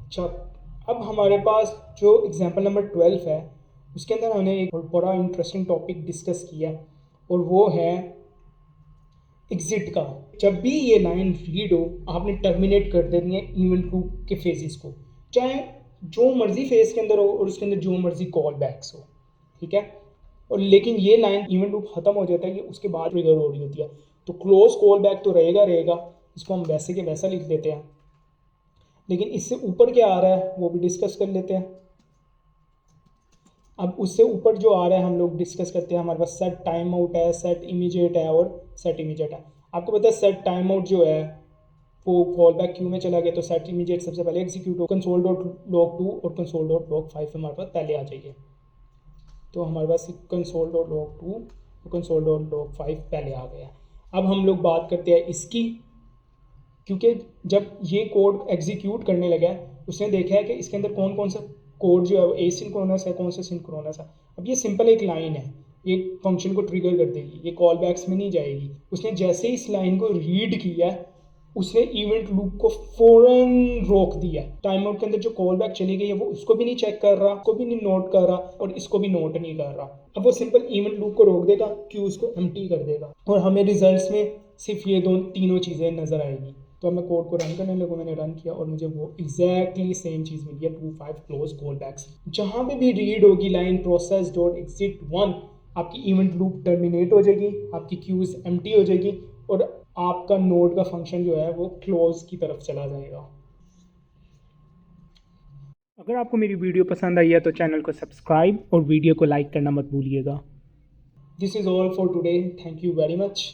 अच्छा, अब हमारे पास जो एग्जाम्पल नंबर 12 है उसके अंदर हमने एक बड़ा इंटरेस्टिंग टॉपिक डिस्कस किया और वो है एग्जिट का। जब भी ये लाइन रीड हो आपने टर्मिनेट कर देनी है इवेंट लूप के फेजेस को, चाहे जो मर्जी फेज के अंदर हो और उसके अंदर जो मर्जी कॉल बैक्स हो, ठीक है। और लेकिन ये लाइन इवेंट लूप खत्म हो जाता है, ये उसके बाद ट्रिगर हो रही होती है। तो क्लोज कॉल बैक तो रहेगा, इसको हम वैसे के वैसा लिख देते हैं। लेकिन इससे ऊपर क्या आ रहा है वो भी डिस्कस कर लेते हैं। अब उससे ऊपर जो आ रहा है हम लोग डिस्कस करते हैं। हमारे पास सेट टाइम आउट है, सेट इमीडिएट है और सेट इमीडिएट है। आपको पता है सेट टाइम आउट जो है वो कॉल बैक क्यू में चला गया, तो सेट इमीडिएट सबसे पहले एग्जीक्यूट हो। कंसोल डॉट लॉग 2 और कंसोल डॉट लॉग 5 हमारे पास पहले आ जाइए। तो हमारे पास कंसोल डॉट लॉग 2 और कंसोल डॉट लॉग 5 पहले आ गया। अब हम लोग बात करते हैं इसकी, क्योंकि जब ये कोड एग्जीक्यूट करने लगा है उसने देखा है कि इसके अंदर कौन कौन सा कोड जो है वो एसिंक्रोनस है, कौन सा सिंक्रोनस है। अब ये सिंपल एक लाइन है, ये फंक्शन को ट्रिगर कर देगी, ये कॉल बैक्स में नहीं जाएगी। उसने जैसे ही इस लाइन को रीड किया उसने इवेंट लूप को फौरन रोक दिया। टाइम आउट के अंदर जो कॉल बैक चली गई है वो उसको भी नहीं चेक कर रहा, उसको भी नहीं नोट कर रहा और इसको भी नोट नहीं कर रहा। अब वो सिंपल इवेंट लूप को रोक देगा, क्यूज को एम्प्टी कर देगा और हमें रिजल्ट्स में सिर्फ ये तीनों चीज़ें नज़र आएगी। तो अब मैं कोड को रन करने लगूँ, मैंने रन किया और मुझे वो एग्जैक्टली सेम चीज़ मिली है, 25 क्लोज कॉल बैक्स। जहाँ पे भी रीड होगी लाइन प्रोसेस डॉट एग्जिट 1, आपकी इवेंट लूप टर्मिनेट हो जाएगी, आपकी क्यूज एम्प्टी हो जाएगी और आपका नोड का फंक्शन जो है वो क्लोज की तरफ चला जाएगा। अगर आपको मेरी वीडियो पसंद आई है तो चैनल को सब्सक्राइब और वीडियो को लाइक करना मत भूलिएगा। This is all for today, thank you very much.